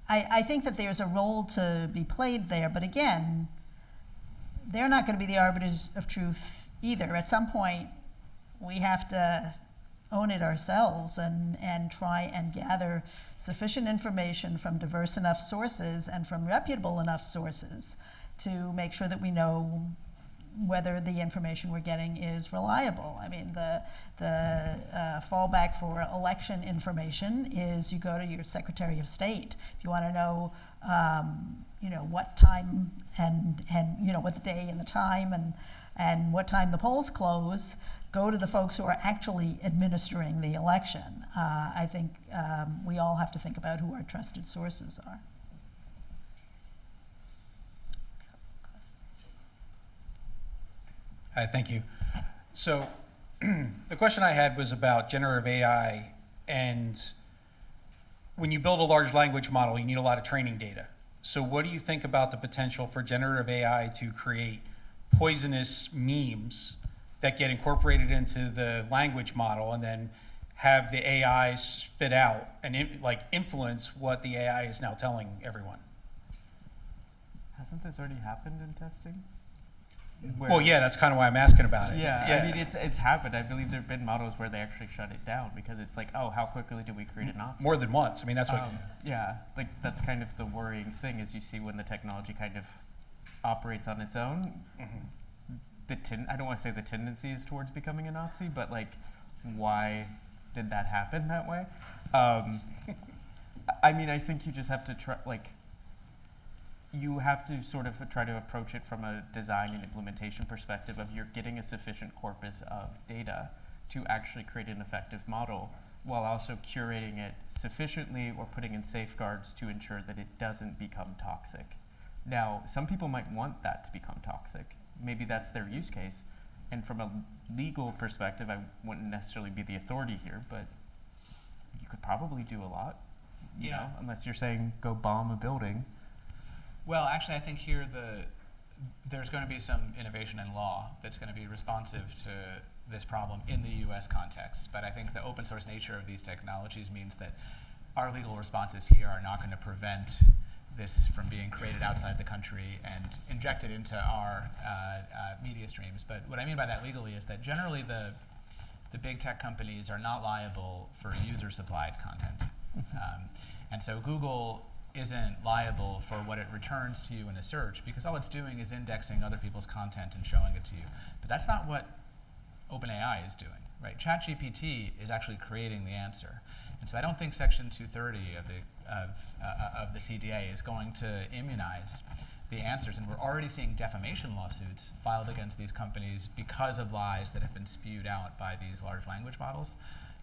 I think that there's a role to be played there, but again, they're not going to be the arbiters of truth either. At some point, we have to own it ourselves and try and gather sufficient information from diverse enough sources and from reputable enough sources to make sure that we know whether the information we're getting is reliable. I mean, the fallback for election information is you go to your Secretary of State. If you want to know, what time and what the day and the time and what time the polls close, go to the folks who are actually administering the election. I think we all have to think about who our trusted sources are. Hi, thank you. So the question I had was about generative AI, and when you build a large language model, you need a lot of training data. So what do you think about the potential for generative AI to create poisonous memes that get incorporated into the language model and then have the AI spit out and influence what the AI is now telling everyone? Hasn't this already happened in testing? Well, yeah, that's kind of why I'm asking about it. Yeah, I mean, it's happened. I believe there have been models where they actually shut it down because it's like, oh, how quickly did we create a Nazi? More than once. I mean, that's what. Yeah, like that's kind of the worrying thing is you see when the technology kind of operates on its own. Mm-hmm. I don't want to say the tendency is towards becoming a Nazi, but like, why did that happen that way? I mean, I think you just have to try, you have to sort of try to approach it from a design and implementation perspective of you're getting a sufficient corpus of data to actually create an effective model while also curating it sufficiently or putting in safeguards to ensure that it doesn't become toxic. Now, some people might want that to become toxic. Maybe that's their use case. And from a legal perspective, I wouldn't necessarily be the authority here, but you could probably do a lot, you know, unless you're saying go bomb a building. Well, actually, I think here there's going to be some innovation in law that's going to be responsive to this problem in the US context. But I think the open source nature of these technologies means that our legal responses here are not going to prevent this from being created outside the country and injected into our media streams. But what I mean by that legally is that generally the big tech companies are not liable for user-supplied content. And so Google isn't liable for what it returns to you in a search because all it's doing is indexing other people's content and showing it to you. But that's not what OpenAI is doing, right? ChatGPT is actually creating the answer. And so I don't think Section 230 of the CDA is going to immunize the answers. And we're already seeing defamation lawsuits filed against these companies because of lies that have been spewed out by these large language models.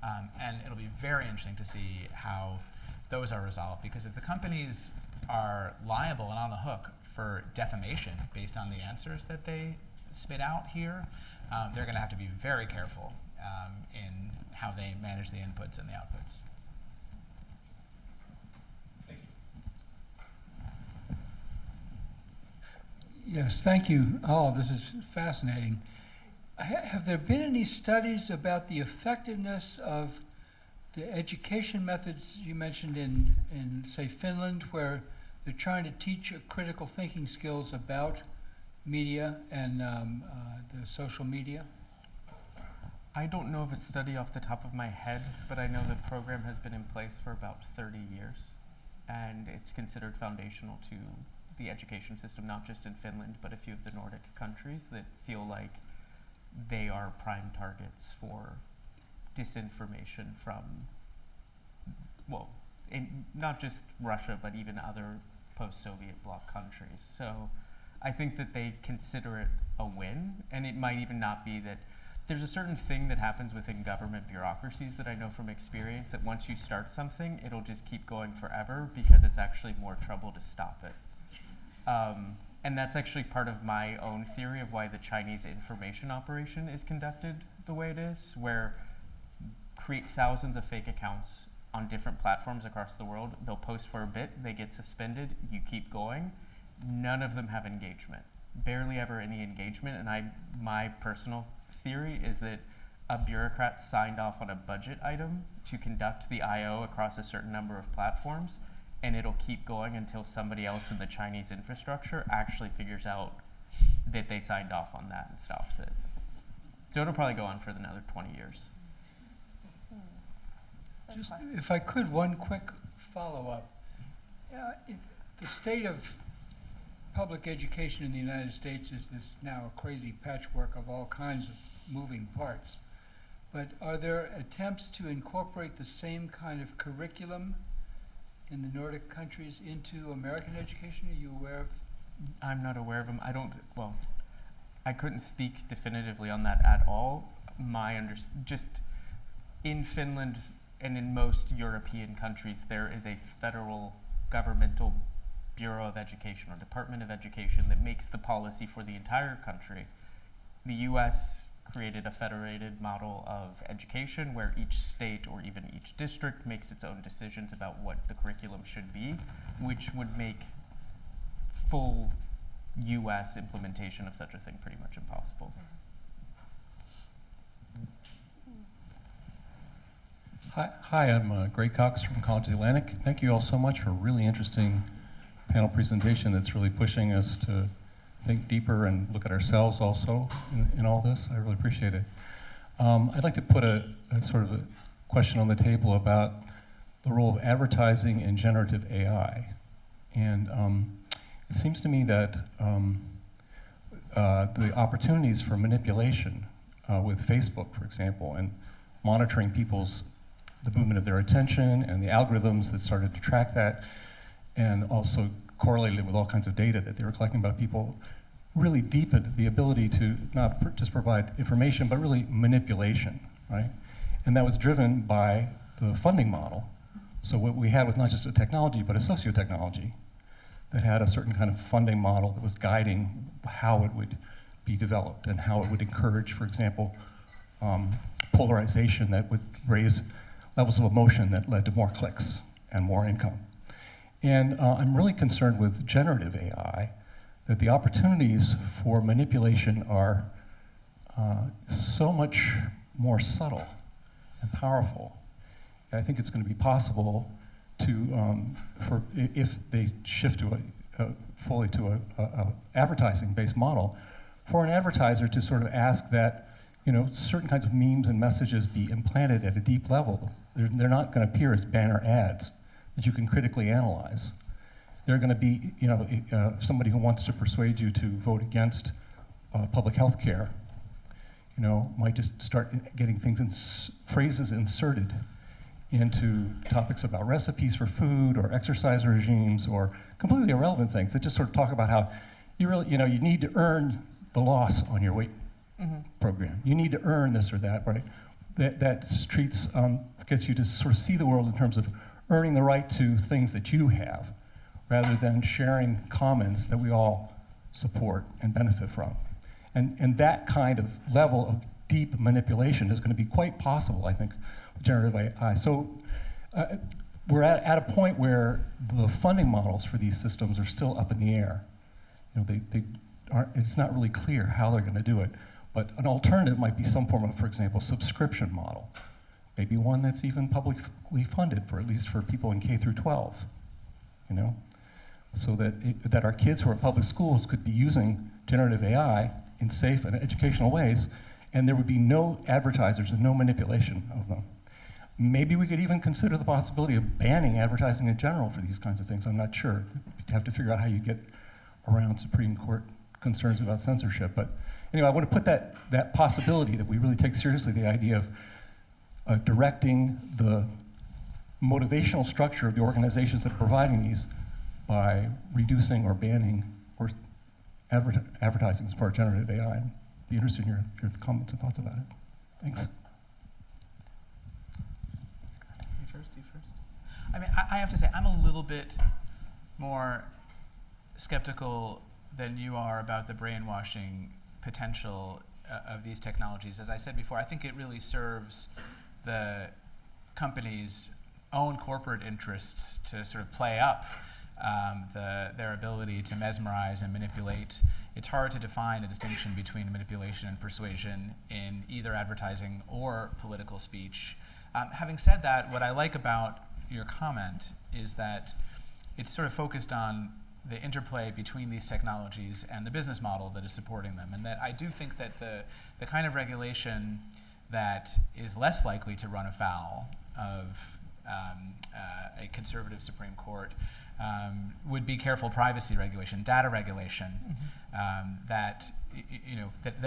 And it'll be very interesting to see how those are resolved, because if the companies are liable and on the hook for defamation based on the answers that they spit out here, they're going to have to be very careful in how they manage the inputs and the outputs. Yes, thank you. Oh, this is fascinating. Have there been any studies about the effectiveness of the education methods you mentioned in say, Finland, where they're trying to teach critical thinking skills about media and the social media? I don't know of a study off the top of my head, but I know the program has been in place for about 30 years, and it's considered foundational to the education system, not just in Finland, but a few of the Nordic countries that feel like they are prime targets for disinformation from, well, not just Russia, but even other post-Soviet bloc countries. So I think that they consider it a win, and it might even not be that. There's a certain thing that happens within government bureaucracies that I know from experience, that once you start something, it'll just keep going forever because it's actually more trouble to stop it. And that's actually part of my own theory of why the Chinese information operation is conducted the way it is, where create thousands of fake accounts on different platforms across the world. They'll post for a bit, they get suspended, you keep going. None of them have engagement, barely ever any engagement. And my personal theory is that a bureaucrat signed off on a budget item to conduct the I/O across a certain number of platforms, and it'll keep going until somebody else in the Chinese infrastructure actually figures out that they signed off on that and stops it. So it'll probably go on for another 20 years. Just, if I could, one quick follow-up. The state of public education in the United States is this now crazy patchwork of all kinds of moving parts. But are there attempts to incorporate the same kind of curriculum in the Nordic countries into American education? Are you aware of? I'm not aware of them. I couldn't speak definitively on that at all. Just in Finland and in most European countries, there is a federal governmental Bureau of Education or Department of Education that makes the policy for the entire country. The US created a federated model of education where each state or even each district makes its own decisions about what the curriculum should be, which would make full US implementation of such a thing pretty much impossible. Hi, I'm Gray Cox from College Atlantic. Thank you all so much for a really interesting panel presentation that's really pushing us to think deeper and look at ourselves also in all this. I really appreciate it. I'd like to put a sort of a question on the table about the role of advertising in generative AI. And it seems to me that the opportunities for manipulation with Facebook, for example, and monitoring the movement of their attention and the algorithms that started to track that, and also correlated with all kinds of data that they were collecting about people, really deepened the ability to not just provide information, but really manipulation, right? And that was driven by the funding model. So what we had was not just a technology, but a socio-technology that had a certain kind of funding model that was guiding how it would be developed and how it would encourage, for example, polarization that would raise levels of emotion that led to more clicks and more income. And I'm really concerned with generative AI, that the opportunities for manipulation are so much more subtle and powerful. And I think it's going to be possible to, if they shift to fully to a advertising-based model, for an advertiser to sort of ask that, certain kinds of memes and messages be implanted at a deep level. They're not going to appear as banner ads that you can critically analyze. They're going to be, somebody who wants to persuade you to vote against public health care, might just start getting phrases inserted into topics about recipes for food or exercise regimes or completely irrelevant things that just sort of talk about how you really, you need to earn the loss on your weight program. You need to earn this or that, right? that treats, gets you to sort of see the world in terms of earning the right to things that you have, rather than sharing commons that we all support and benefit from. And that kind of level of deep manipulation is going to be quite possible, I think, with generative AI. So we're at a point where the funding models for these systems are still up in the air. You know, they aren't, it's not really clear how they're going to do it. But an alternative might be some form of, for example, subscription model. Maybe one that's even publicly funded, for at least for people in K through 12, you know? So that our kids who are in public schools could be using generative AI in safe and educational ways, and there would be no advertisers and no manipulation of them. Maybe we could even consider the possibility of banning advertising in general for these kinds of things. I'm not sure. You'd have to figure out how you get around Supreme Court concerns about censorship. But anyway, I want to put that possibility that we really take seriously the idea of directing the motivational structure of the organizations that are providing these by reducing or banning or advertising as part of generative AI. I'd be interested in your comments and thoughts about it. Thanks. You first. I mean, I have to say, I'm a little bit more skeptical than you are about the brainwashing potential of these technologies. As I said before, I think it really serves the company's own corporate interests to sort of play up their ability to mesmerize and manipulate. It's hard to define a distinction between manipulation and persuasion in either advertising or political speech. Having said that, what I like about your comment is that it's sort of focused on the interplay between these technologies and the business model that is supporting them. And that I do think that the kind of regulation that is less likely to run afoul of a conservative Supreme Court would be careful privacy regulation, data regulation, that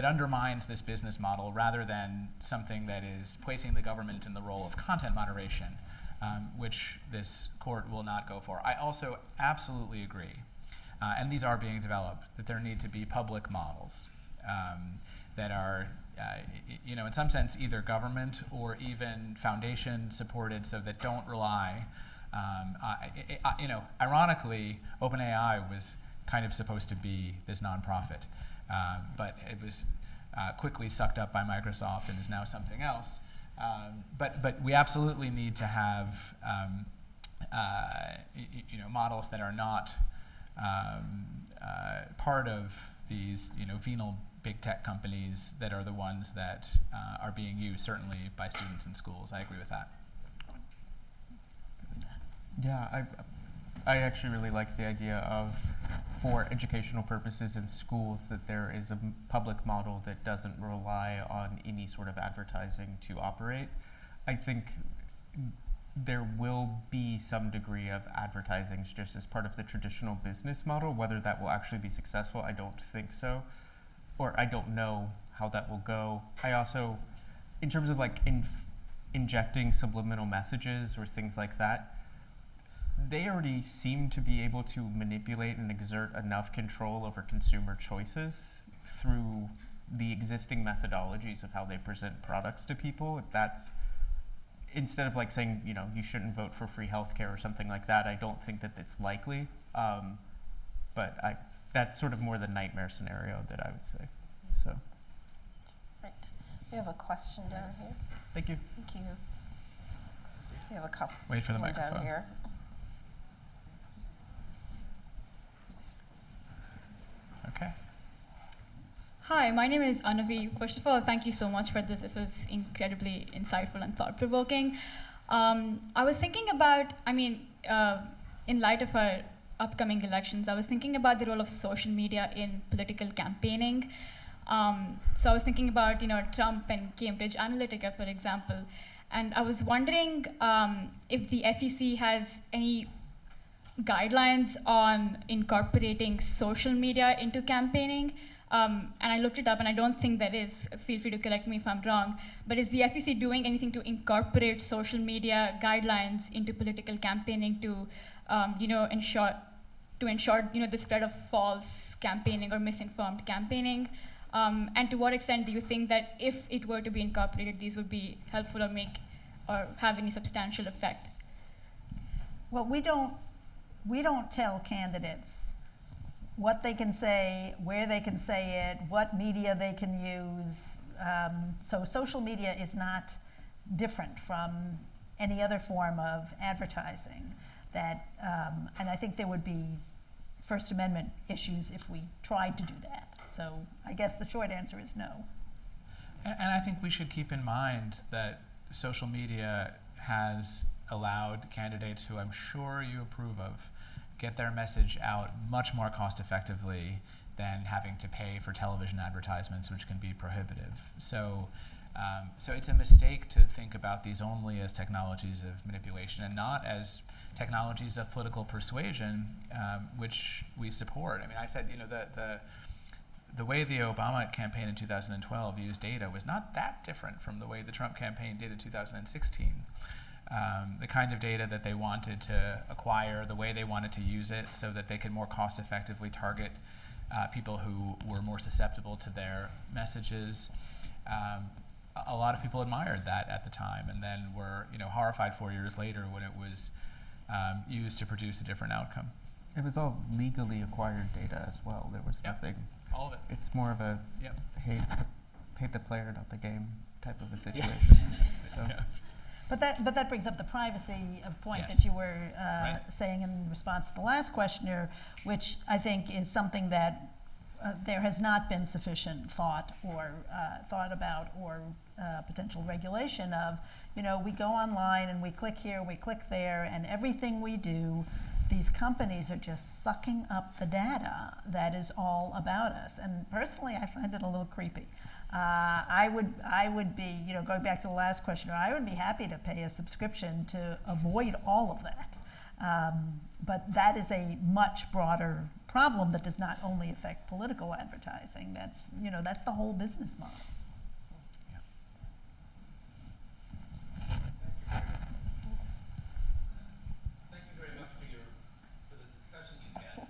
undermines this business model rather than something that is placing the government in the role of content moderation, which this court will not go for. I also absolutely agree, and these are being developed, that there need to be public models that are in some sense, either government or even foundation supported, so that don't rely. Ironically, OpenAI was kind of supposed to be this nonprofit, but it was quickly sucked up by Microsoft and is now something else. But we absolutely need to have models that are not part of these venal big tech companies that are the ones that are being used, certainly by students in schools. I agree with that. Yeah, I actually really like the idea of, for educational purposes in schools, that there is a public model that doesn't rely on any sort of advertising to operate. I think there will be some degree of advertising just as part of the traditional business model. Whether that will actually be successful, I don't think so. Or I don't know how that will go. I also, in terms of like injecting subliminal messages or things like that, they already seem to be able to manipulate and exert enough control over consumer choices through the existing methodologies of how they present products to people. That's, instead of like saying, you shouldn't vote for free healthcare or something like that, I don't think that it's likely. But that's sort of more the nightmare scenario that I would say. So. Right. We have a question down here. Thank you. Thank you. We have a couple. Wait for the down microphone. here. Okay. Hi, my name is Anavi. First of all, thank you so much for this. This was incredibly insightful and thought-provoking. I was thinking about, in light of our upcoming elections, I was thinking about the role of social media in political campaigning. So I was thinking about, Trump and Cambridge Analytica, for example. And I was wondering if the FEC has any guidelines on incorporating social media into campaigning. And I looked it up, and I don't think there is. Feel free to correct me if I'm wrong. But is the FEC doing anything to incorporate social media guidelines into political campaigning to, ensure the spread of false campaigning or misinformed campaigning? And to what extent do you think that if it were to be incorporated, these would be helpful or have any substantial effect? Well, we don't tell candidates what they can say, where they can say it, what media they can use. So social media is not different from any other form of advertising. And I think there would be First Amendment issues if we tried to do that. So I guess the short answer is no. And I think we should keep in mind that social media has allowed candidates who I'm sure you approve of get their message out much more cost effectively than having to pay for television advertisements, which can be prohibitive. So it's a mistake to think about these only as technologies of manipulation and not as technologies of political persuasion, which we support. I mean, I said, the way the Obama campaign in 2012 used data was not that different from the way the Trump campaign did in 2016. The kind of data that they wanted to acquire, the way they wanted to use it so that they could more cost effectively target people who were more susceptible to their messages. A lot of people admired that at the time and then were horrified 4 years later when it was used to produce a different outcome. It was all legally acquired data as well. There was nothing. All of it. It's more of a hate the player, not the game type of a situation. Yes. So. Yeah. But that brings up the privacy point Yes. that you were Right. saying in response to the last questioner, which I think is something that there has not been sufficient thought about or potential regulation of. We go online and we click here, we click there, and everything we do, these companies are just sucking up the data that is all about us. And personally, I find it a little creepy. I would be, going back to the last question, I would be happy to pay a subscription to avoid all of that. But that is a much broader problem that does not only affect political advertising. That's the whole business model. Thank you very much for the discussion you had. You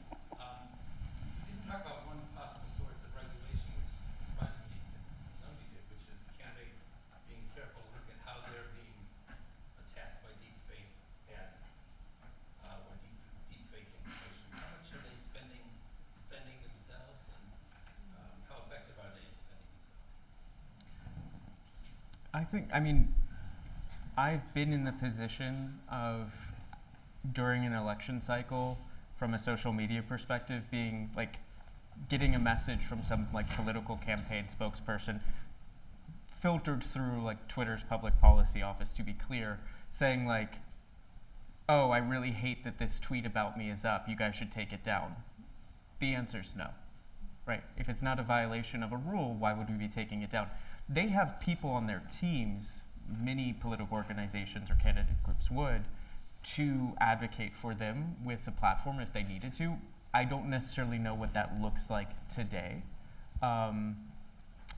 didn't talk about one possible source of regulation, which surprised me that nobody did, which is candidates being careful to look at how they're being attacked by deepfake ads or deepfake information. How much are they spending defending themselves, and how effective are they in defending themselves? I've been in the position of, during an election cycle, from a social media perspective, being getting a message from some political campaign spokesperson filtered through Twitter's public policy office, to be clear, saying oh, I really hate that this tweet about me is up, you guys should take it down. The answer is no, right? If it's not a violation of a rule, why would we be taking it down? They have people on their teams, many political organizations or candidate groups would, to advocate for them with the platform if they needed to. I don't necessarily know what that looks like today,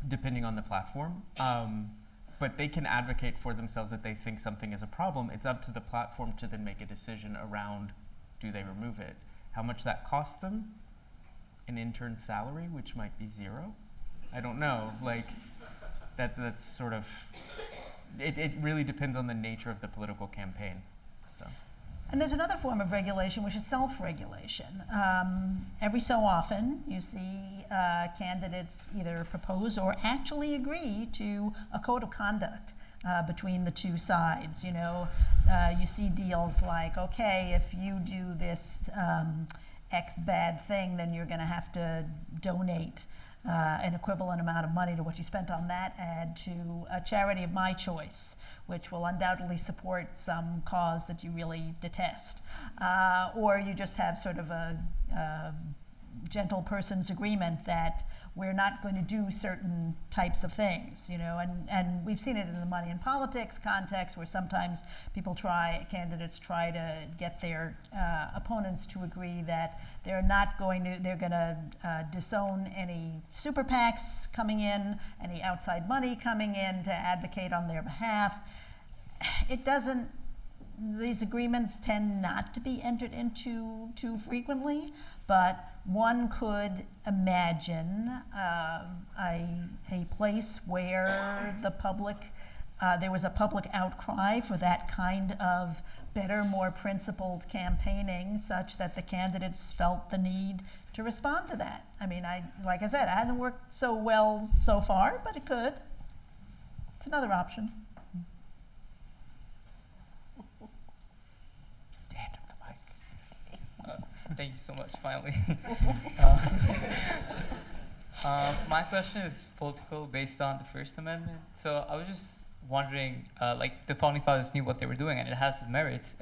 depending on the platform. But they can advocate for themselves that they think something is a problem. It's up to the platform to then make a decision around, do they remove it? How much that costs them? An intern's salary, which might be zero? I don't know. That's sort of, it really depends on the nature of the political campaign. So. And there's another form of regulation, which is self-regulation. Every so often, you see candidates either propose or actually agree to a code of conduct between the two sides. You see deals like, okay, if you do this X bad thing, then you're going to have to donate an equivalent amount of money to what you spent on that ad to a charity of my choice, which will undoubtedly support some cause that you really detest. Or you just have sort of a gentle person's agreement that we're not going to do certain types of things, and we've seen it in the money in politics context where sometimes candidates try to get their opponents to agree that they're going to disown any super PACs coming in, any outside money coming in to advocate on their behalf. these agreements tend not to be entered into too frequently, but one could imagine a place where the public, there was a public outcry for that kind of better, more principled campaigning, such that the candidates felt the need to respond to that. I mean, like I said, it hasn't worked so well so far, but it could. It's another option. Thank you so much, finally. My question is political, based on the First Amendment. So I was just wondering, like the founding fathers knew what they were doing, and it has its merits.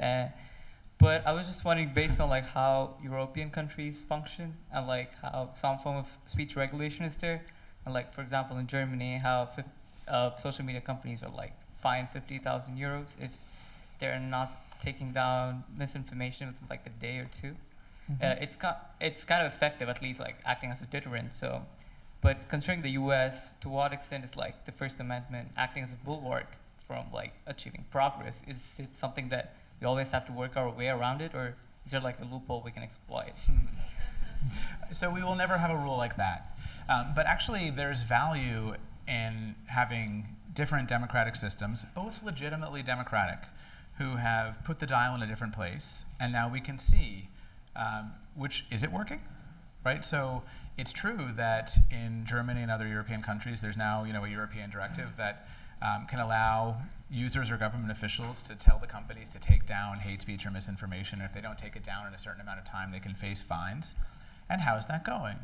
But I was just wondering, based on like how European countries function, and like how some form of speech regulation is there, and like for example in Germany, how social media companies are like fined 50,000 euros if they're not taking down misinformation within like a day or two. It's kind of effective, at least like acting as a deterrent. So, but considering the U.S., to what extent is like the First Amendment acting as a bulwark from like achieving progress? Is it something that we always have to work our way around it, or is there like a loophole we can exploit? So we will never have a rule like that. But actually, there's value in having different democratic systems, both legitimately democratic, who have put the dial in a different place, and now we can see which is it working, right? So it's true that in Germany and other European countries, there's now a European directive that can allow users or government officials to tell the companies to take down hate speech or misinformation. If they don't take it down in a certain amount of time, they can face fines. And how is that going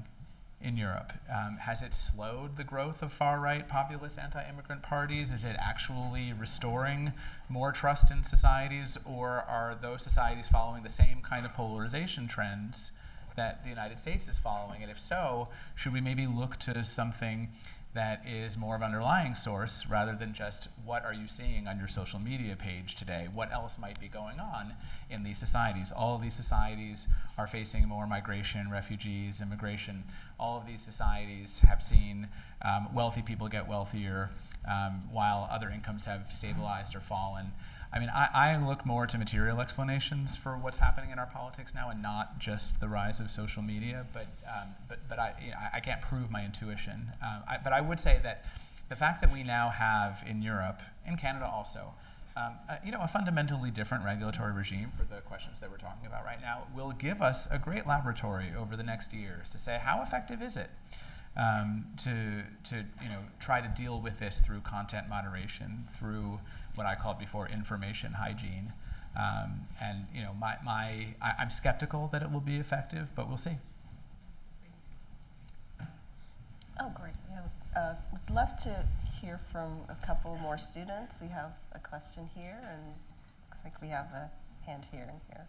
in Europe? Has it slowed the growth of far-right populist anti-immigrant parties? Is it actually restoring more trust in societies, or are those societies following the same kind of polarization trends that the United States is following? And if so, should we maybe look to something that is more of an underlying source rather than just what are you seeing on your social media page today? What else might be going on in these societies? All of these societies are facing more migration, refugees, immigration. All of these societies have seen wealthy people get wealthier while other incomes have stabilized or fallen. I mean, I look more to material explanations for what's happening in our politics now, and not just the rise of social media. But I can't prove my intuition. But I would say that the fact that we now have in Europe, in Canada also, a fundamentally different regulatory regime for the questions that we're talking about right now will give us a great laboratory over the next years to say how effective is it to try to deal with this through content moderation, through what I called before information hygiene. And I'm skeptical that it will be effective, but we'll see. Oh, great. We'd love to hear from a couple more students. We have a question here, and looks like we have a hand here and here.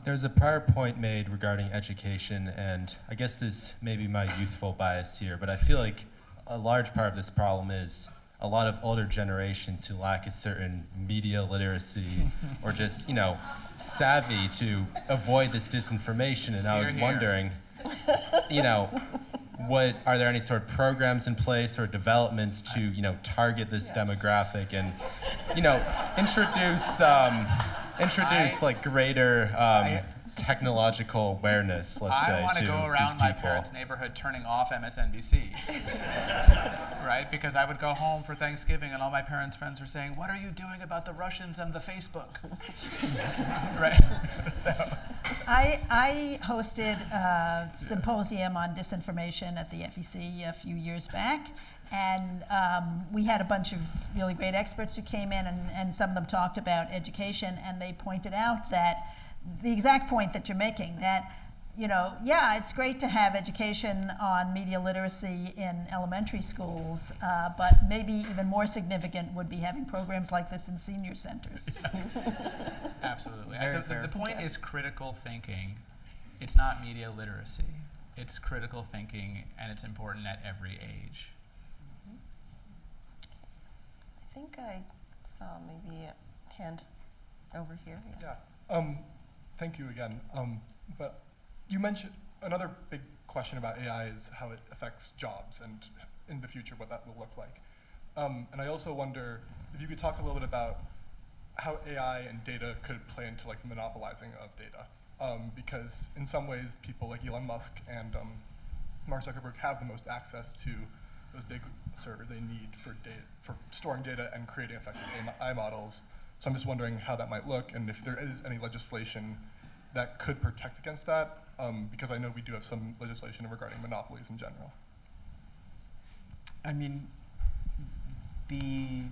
There's a prior point made regarding education, and I guess this may be my youthful bias here, but I feel like a large part of this problem is a lot of older generations who lack a certain media literacy or just, savvy to avoid this disinformation. And I was wondering, are there any sort of programs in place or developments to, target this demographic and, introduce like greater technological awareness, let's say, I want to go these around my people. parents' neighborhood turning off MSNBC, right? Because I would go home for Thanksgiving and all my parents' friends were saying, "What are you doing about the Russians and the Facebook?" Right? So I hosted a symposium on disinformation at the FEC a few years back, and we had a bunch of really great experts who came in, and some of them talked about education, and they pointed out that the exact point that you're making, that it's great to have education on media literacy in elementary schools, but maybe even more significant would be having programs like this in senior centers. Absolutely. The point is critical thinking. It's not media literacy. It's critical thinking, and it's important at every age. I think I saw maybe a hand over here. Yeah. Thank you again. But you mentioned another big question about AI is how it affects jobs and in the future what that will look like. And I also wonder if you could talk a little bit about how AI and data could play into like the monopolizing of data. Because in some ways, people like Elon Musk and Mark Zuckerberg have the most access to those big servers they need for storing data and creating effective AI models. So I'm just wondering how that might look, and if there is any legislation that could protect against that, because I know we do have some legislation regarding monopolies in general. I mean, the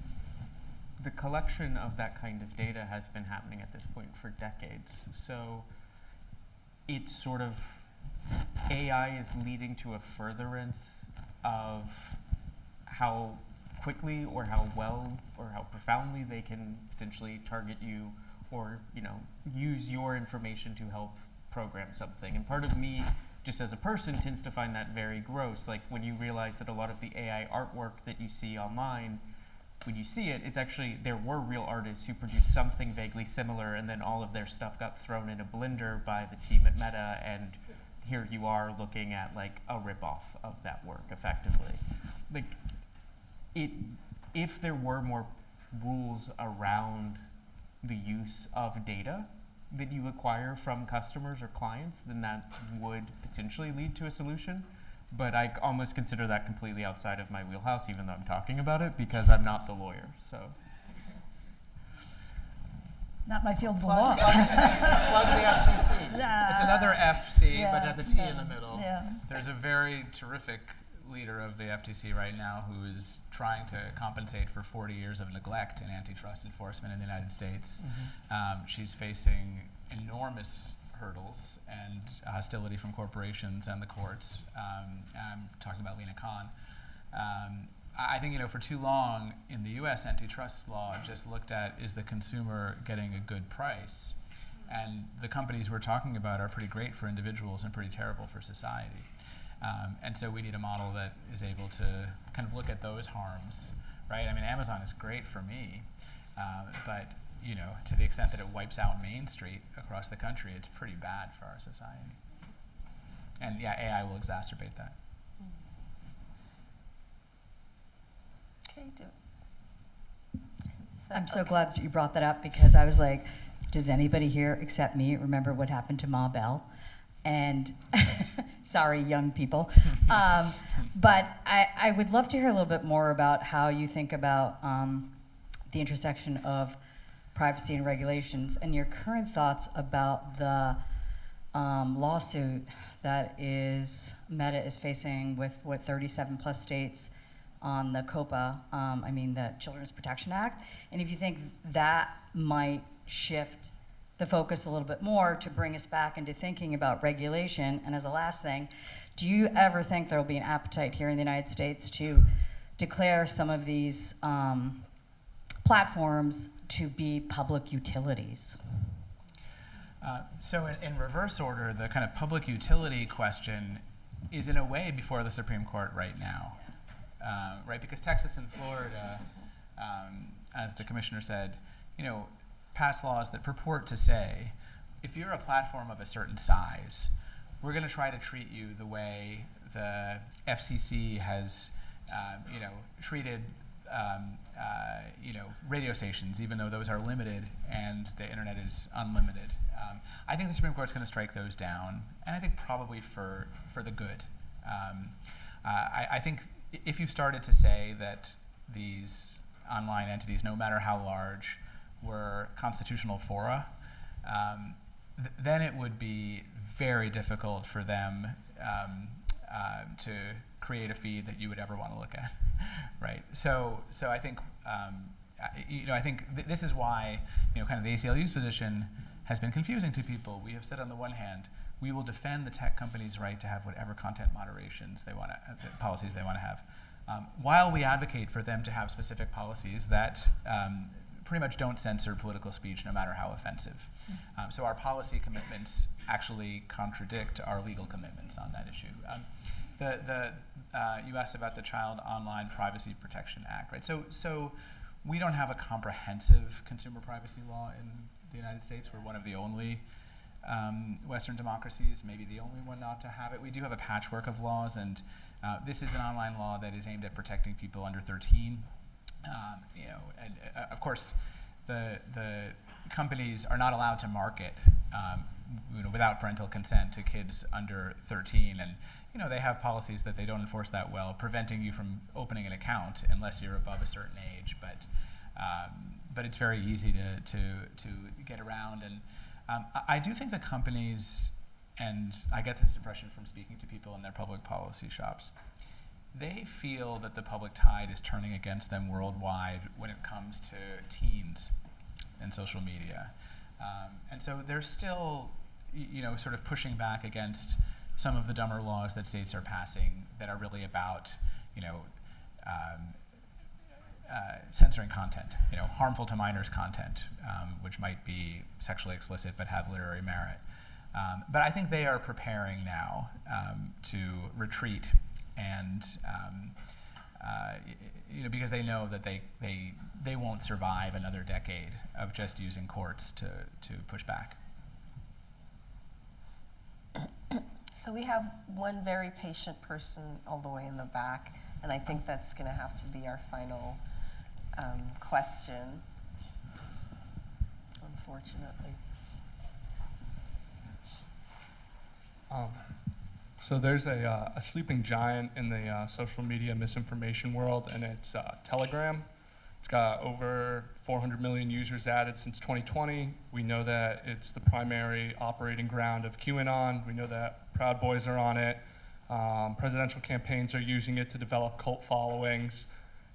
collection of that kind of data has been happening at this point for decades. So it's sort of, AI is leading to a furtherance of how quickly or how well or how profoundly they can potentially target you or, you know, use your information to help program something. And part of me, just as a person, tends to find that very gross. Like when you realize that a lot of the AI artwork that you see online, when you see it, it's actually, there were real artists who produced something vaguely similar, and then all of their stuff got thrown in a blender by the team at Meta, and here you are looking at like a ripoff of that work, effectively. Like, if there were more rules around the use of data that you acquire from customers or clients, then that would potentially lead to a solution. But I almost consider that completely outside of my wheelhouse, even though I'm talking about it, because I'm not the lawyer. So. Not my field of law. Plug the FTC. Nah. It's another FC, Yeah. but has a T in the middle. Yeah. There's a very terrific leader of the FTC right now who is trying to compensate for 40 years of neglect in antitrust enforcement in the United States. She's facing enormous hurdles and hostility from corporations and the courts. I'm talking about Lena Khan. I think, you know, for too long in the US, antitrust law just looked at, is the consumer getting a good price? And the companies we're talking about are pretty great for individuals and pretty terrible for society. And so we need a model that is able to kind of look at those harms, right? I mean, Amazon is great for me, but you know, to the extent that it wipes out Main Street across the country, it's pretty bad for our society. And yeah, AI will exacerbate that. Okay, I'm so glad that you brought that up, because I was like, does anybody here except me remember what happened to Ma Bell? And sorry, young people. But I would love to hear a little bit more about how you think about the intersection of privacy and regulations, and your current thoughts about the lawsuit that Meta is facing with 37 plus states on the COPA, the Children's Protection Act, and if you think that might shift the focus a little bit more to bring us back into thinking about regulation. And as a last thing, do you ever think there will be an appetite here in the United States to declare some of these platforms to be public utilities? So in reverse order, the kind of public utility question is in a way before the Supreme Court right now, right? Because Texas and Florida, as the commissioner said, you know, pass laws that purport to say, if you're a platform of a certain size, we're going to try to treat you the way the FCC has, you know, treated, you know, radio stations, even though those are limited and the internet is unlimited. I think the Supreme Court's going to strike those down, and I think probably for the good. I think if you started to say that these online entities, no matter how large, were constitutional fora, then it would be very difficult for them to create a feed that you would ever want to look at, right? So I think, you know, I think this is why, you know, kind of the ACLU's position has been confusing to people. We have said on the one hand, we will defend the tech companies' right to have whatever content moderations they want to, policies they want to have, while we advocate for them to have specific policies that pretty much don't censor political speech, no matter how offensive. So our policy commitments actually contradict our legal commitments on that issue. You asked about the Child Online Privacy Protection Act, right? So we don't have a comprehensive consumer privacy law in the United States. We're one of the only Western democracies, maybe the only one not to have it. We do have a patchwork of laws, and this is an online law that is aimed at protecting people under 13. And of course, the companies are not allowed to market without parental consent to kids under 13, and they have policies that they don't enforce that well, preventing you from opening an account unless you're above a certain age. But it's very easy to get around, and I do think the companies, and I get this impression from speaking to people in their public policy shops, they feel that the public tide is turning against them worldwide when it comes to teens and social media. And so they're still, sort of pushing back against some of the dumber laws that states are passing that are really about, censoring content, harmful to minors content, which might be sexually explicit but have literary merit. But I think they are preparing now to retreat, and because they know that they won't survive another decade of just using courts to push back. So we have one very patient person all the way in the back, and I think that's going to have to be our final question, unfortunately. So there's a sleeping giant in the social media misinformation world, and it's Telegram. It's got over 400 million users added since 2020. We know that it's the primary operating ground of QAnon. We know that Proud Boys are on it. Presidential campaigns are using it to develop cult followings.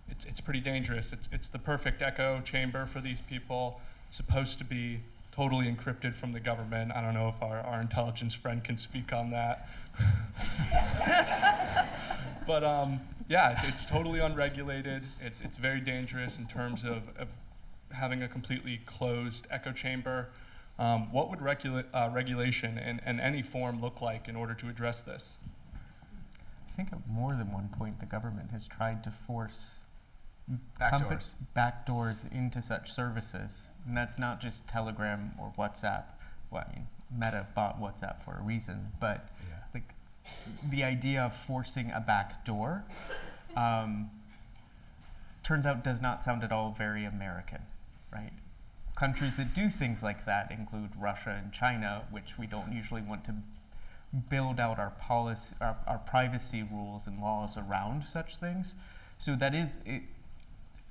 It's pretty dangerous. It's the perfect echo chamber for these people. It's supposed to be totally encrypted from the government. I don't know if our intelligence friend can speak on that. But yeah, it's totally unregulated. It's very dangerous in terms of having a completely closed echo chamber. What would regulation in any form look like in order to address this? I think at more than one point the government has tried to force backdoors into such services. And that's not just Telegram or WhatsApp. Well, I mean, Meta bought WhatsApp for a reason, but like the idea of forcing a backdoor turns out does not sound at all very American, right? Countries that do things like that include Russia and China, which we don't usually want to build out our policy, our privacy rules and laws around such things. So that is,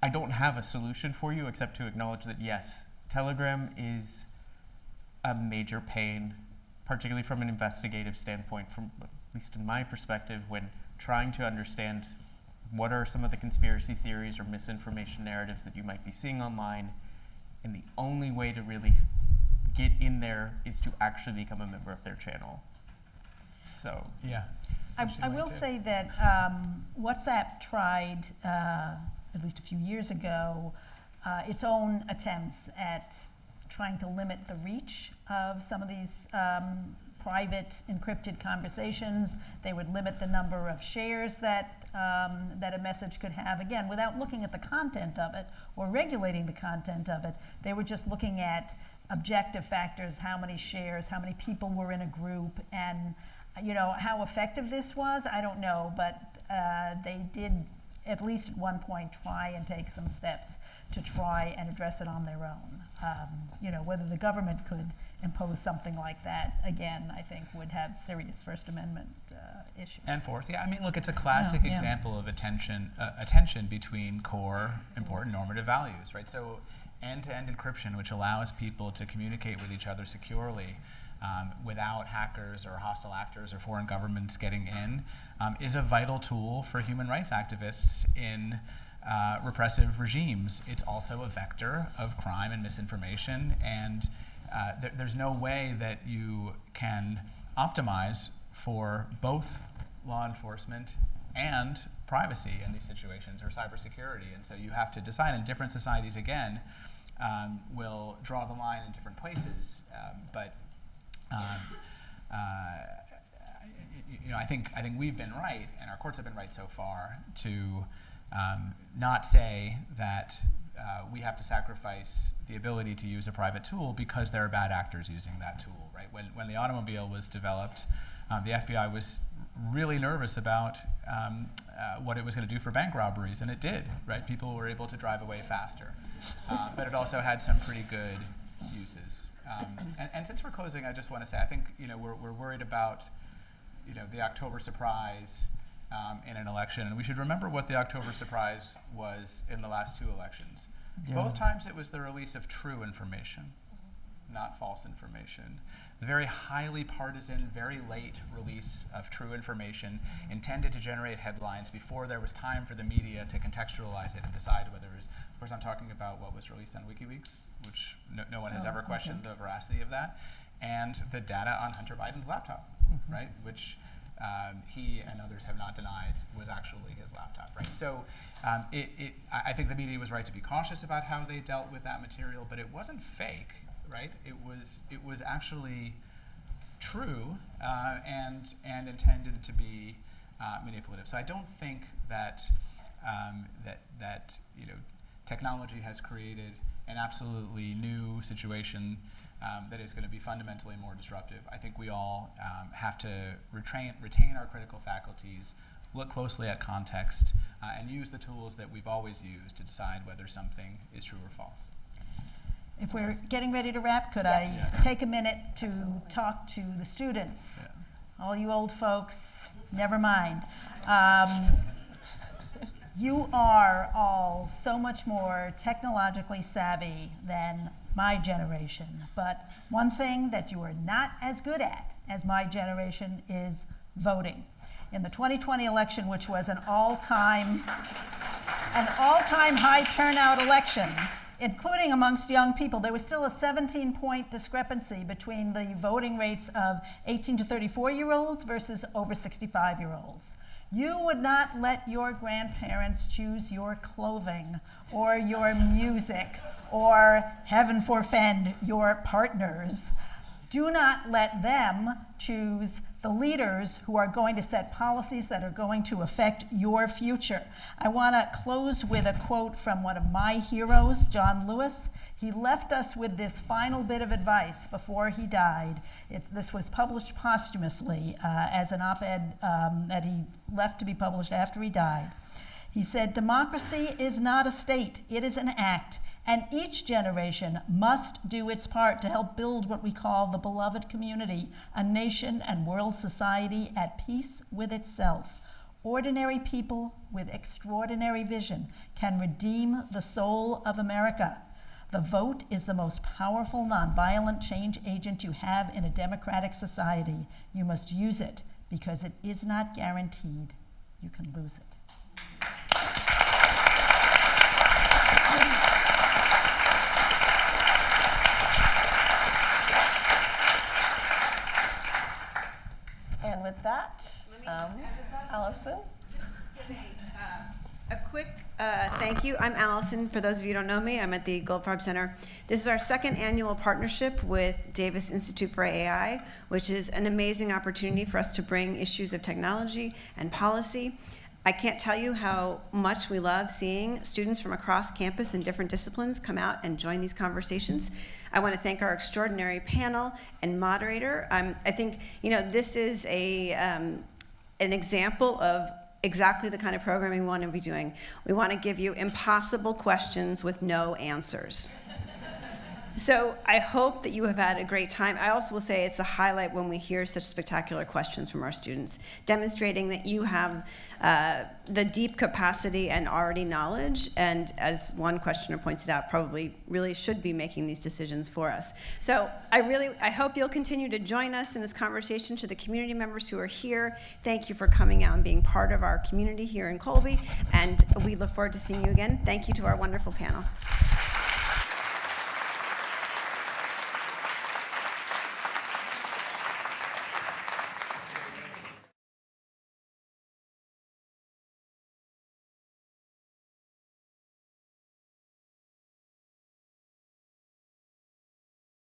I don't have a solution for you except to acknowledge that yes, Telegram is a major pain, particularly from an investigative standpoint, from at least in my perspective, when trying to understand what are some of the conspiracy theories or misinformation narratives that you might be seeing online. And the only way to really get in there is to actually become a member of their channel. So, yeah. I will say that WhatsApp tried, at least a few years ago, its own attempts at trying to limit the reach of some of these private encrypted conversations. They would limit the number of shares that a message could have, again, without looking at the content of it or regulating the content of it. They were just looking at objective factors, how many shares, how many people were in a group, and how effective this was, I don't know, but they did at least at one point try and take some steps to try and address it on their own. Whether the government could impose something like that, again, I think would have serious First Amendment issues. And fourth, yeah, I mean, look, it's a classic example of a tension between core important normative values, right? So end-to-end encryption, which allows people to communicate with each other securely without hackers or hostile actors or foreign governments getting in, is a vital tool for human rights activists in repressive regimes. It's also a vector of crime and misinformation, and there's no way that you can optimize for both law enforcement and privacy in these situations, or cybersecurity. And so you have to decide, and different societies, again, will draw the line in different places. I think we've been right, and our courts have been right so far, to not say that we have to sacrifice the ability to use a private tool because there are bad actors using that tool, right? When the automobile was developed, the FBI was really nervous about what it was going to do for bank robberies, and it did, right? People were able to drive away faster. But it also had some pretty good uses. And since we're closing, I just want to say, I think we're worried about the October surprise in an election, and we should remember what the October surprise was in the last 2 elections. Yeah. Both times it was the release of true information, not false information. The very highly partisan, very late release of true information intended to generate headlines before there was time for the media to contextualize it and decide whether it was, of course I'm talking about what was released on WikiLeaks, which no one has ever questioned the veracity of that, and the data on Hunter Biden's laptop, right, which he and others have not denied was actually his laptop, right? So I think the media was right to be cautious about how they dealt with that material, but it wasn't fake, right? It was actually true and intended to be manipulative. So I don't think that technology has created an absolutely new situation that is going to be fundamentally more disruptive. I think we all have to retain our critical faculties, look closely at context, and use the tools that we've always used to decide whether something is true or false. If we're getting ready to wrap, could I take a minute to talk to the students? Yeah. All you old folks, never mind. You are all so much more technologically savvy than my generation, but one thing that you are not as good at as my generation is voting. In the 2020 election, which was an all-time high turnout election, including amongst young people, there was still a 17-point discrepancy between the voting rates of 18 to 34-year-olds versus over 65-year-olds. You would not let your grandparents choose your clothing or your music or, heaven forfend, your partners. Do not let them choose the leaders who are going to set policies that are going to affect your future. I want to close with a quote from one of my heroes, John Lewis. He left us with this final bit of advice before he died. This was published posthumously as an op-ed that he left to be published after he died. He said, "Democracy is not a state, it is an act, and each generation must do its part to help build what we call the beloved community, a nation and world society at peace with itself. Ordinary people with extraordinary vision can redeem the soul of America. The vote is the most powerful nonviolent change agent you have in a democratic society. You must use it because it is not guaranteed. You can lose it." And with that, Allison. A quick thank you. I'm Allison. For those of you who don't know me, I'm at the Goldfarb Center. This is our second annual partnership with Davis Institute for AI, which is an amazing opportunity for us to bring issues of technology and policy. I can't tell you how much we love seeing students from across campus in different disciplines come out and join these conversations. I want to thank our extraordinary panel and moderator. I think this is an example of exactly the kind of programming we want to be doing. We want to give you impossible questions with no answers. So I hope that you have had a great time. I also will say it's a highlight when we hear such spectacular questions from our students, demonstrating that you have the deep capacity and already knowledge, and as one questioner pointed out, probably really should be making these decisions for us. So I hope you'll continue to join us in this conversation. To the community members who are here, thank you for coming out and being part of our community here in Colby, and we look forward to seeing you again. Thank you to our wonderful panel.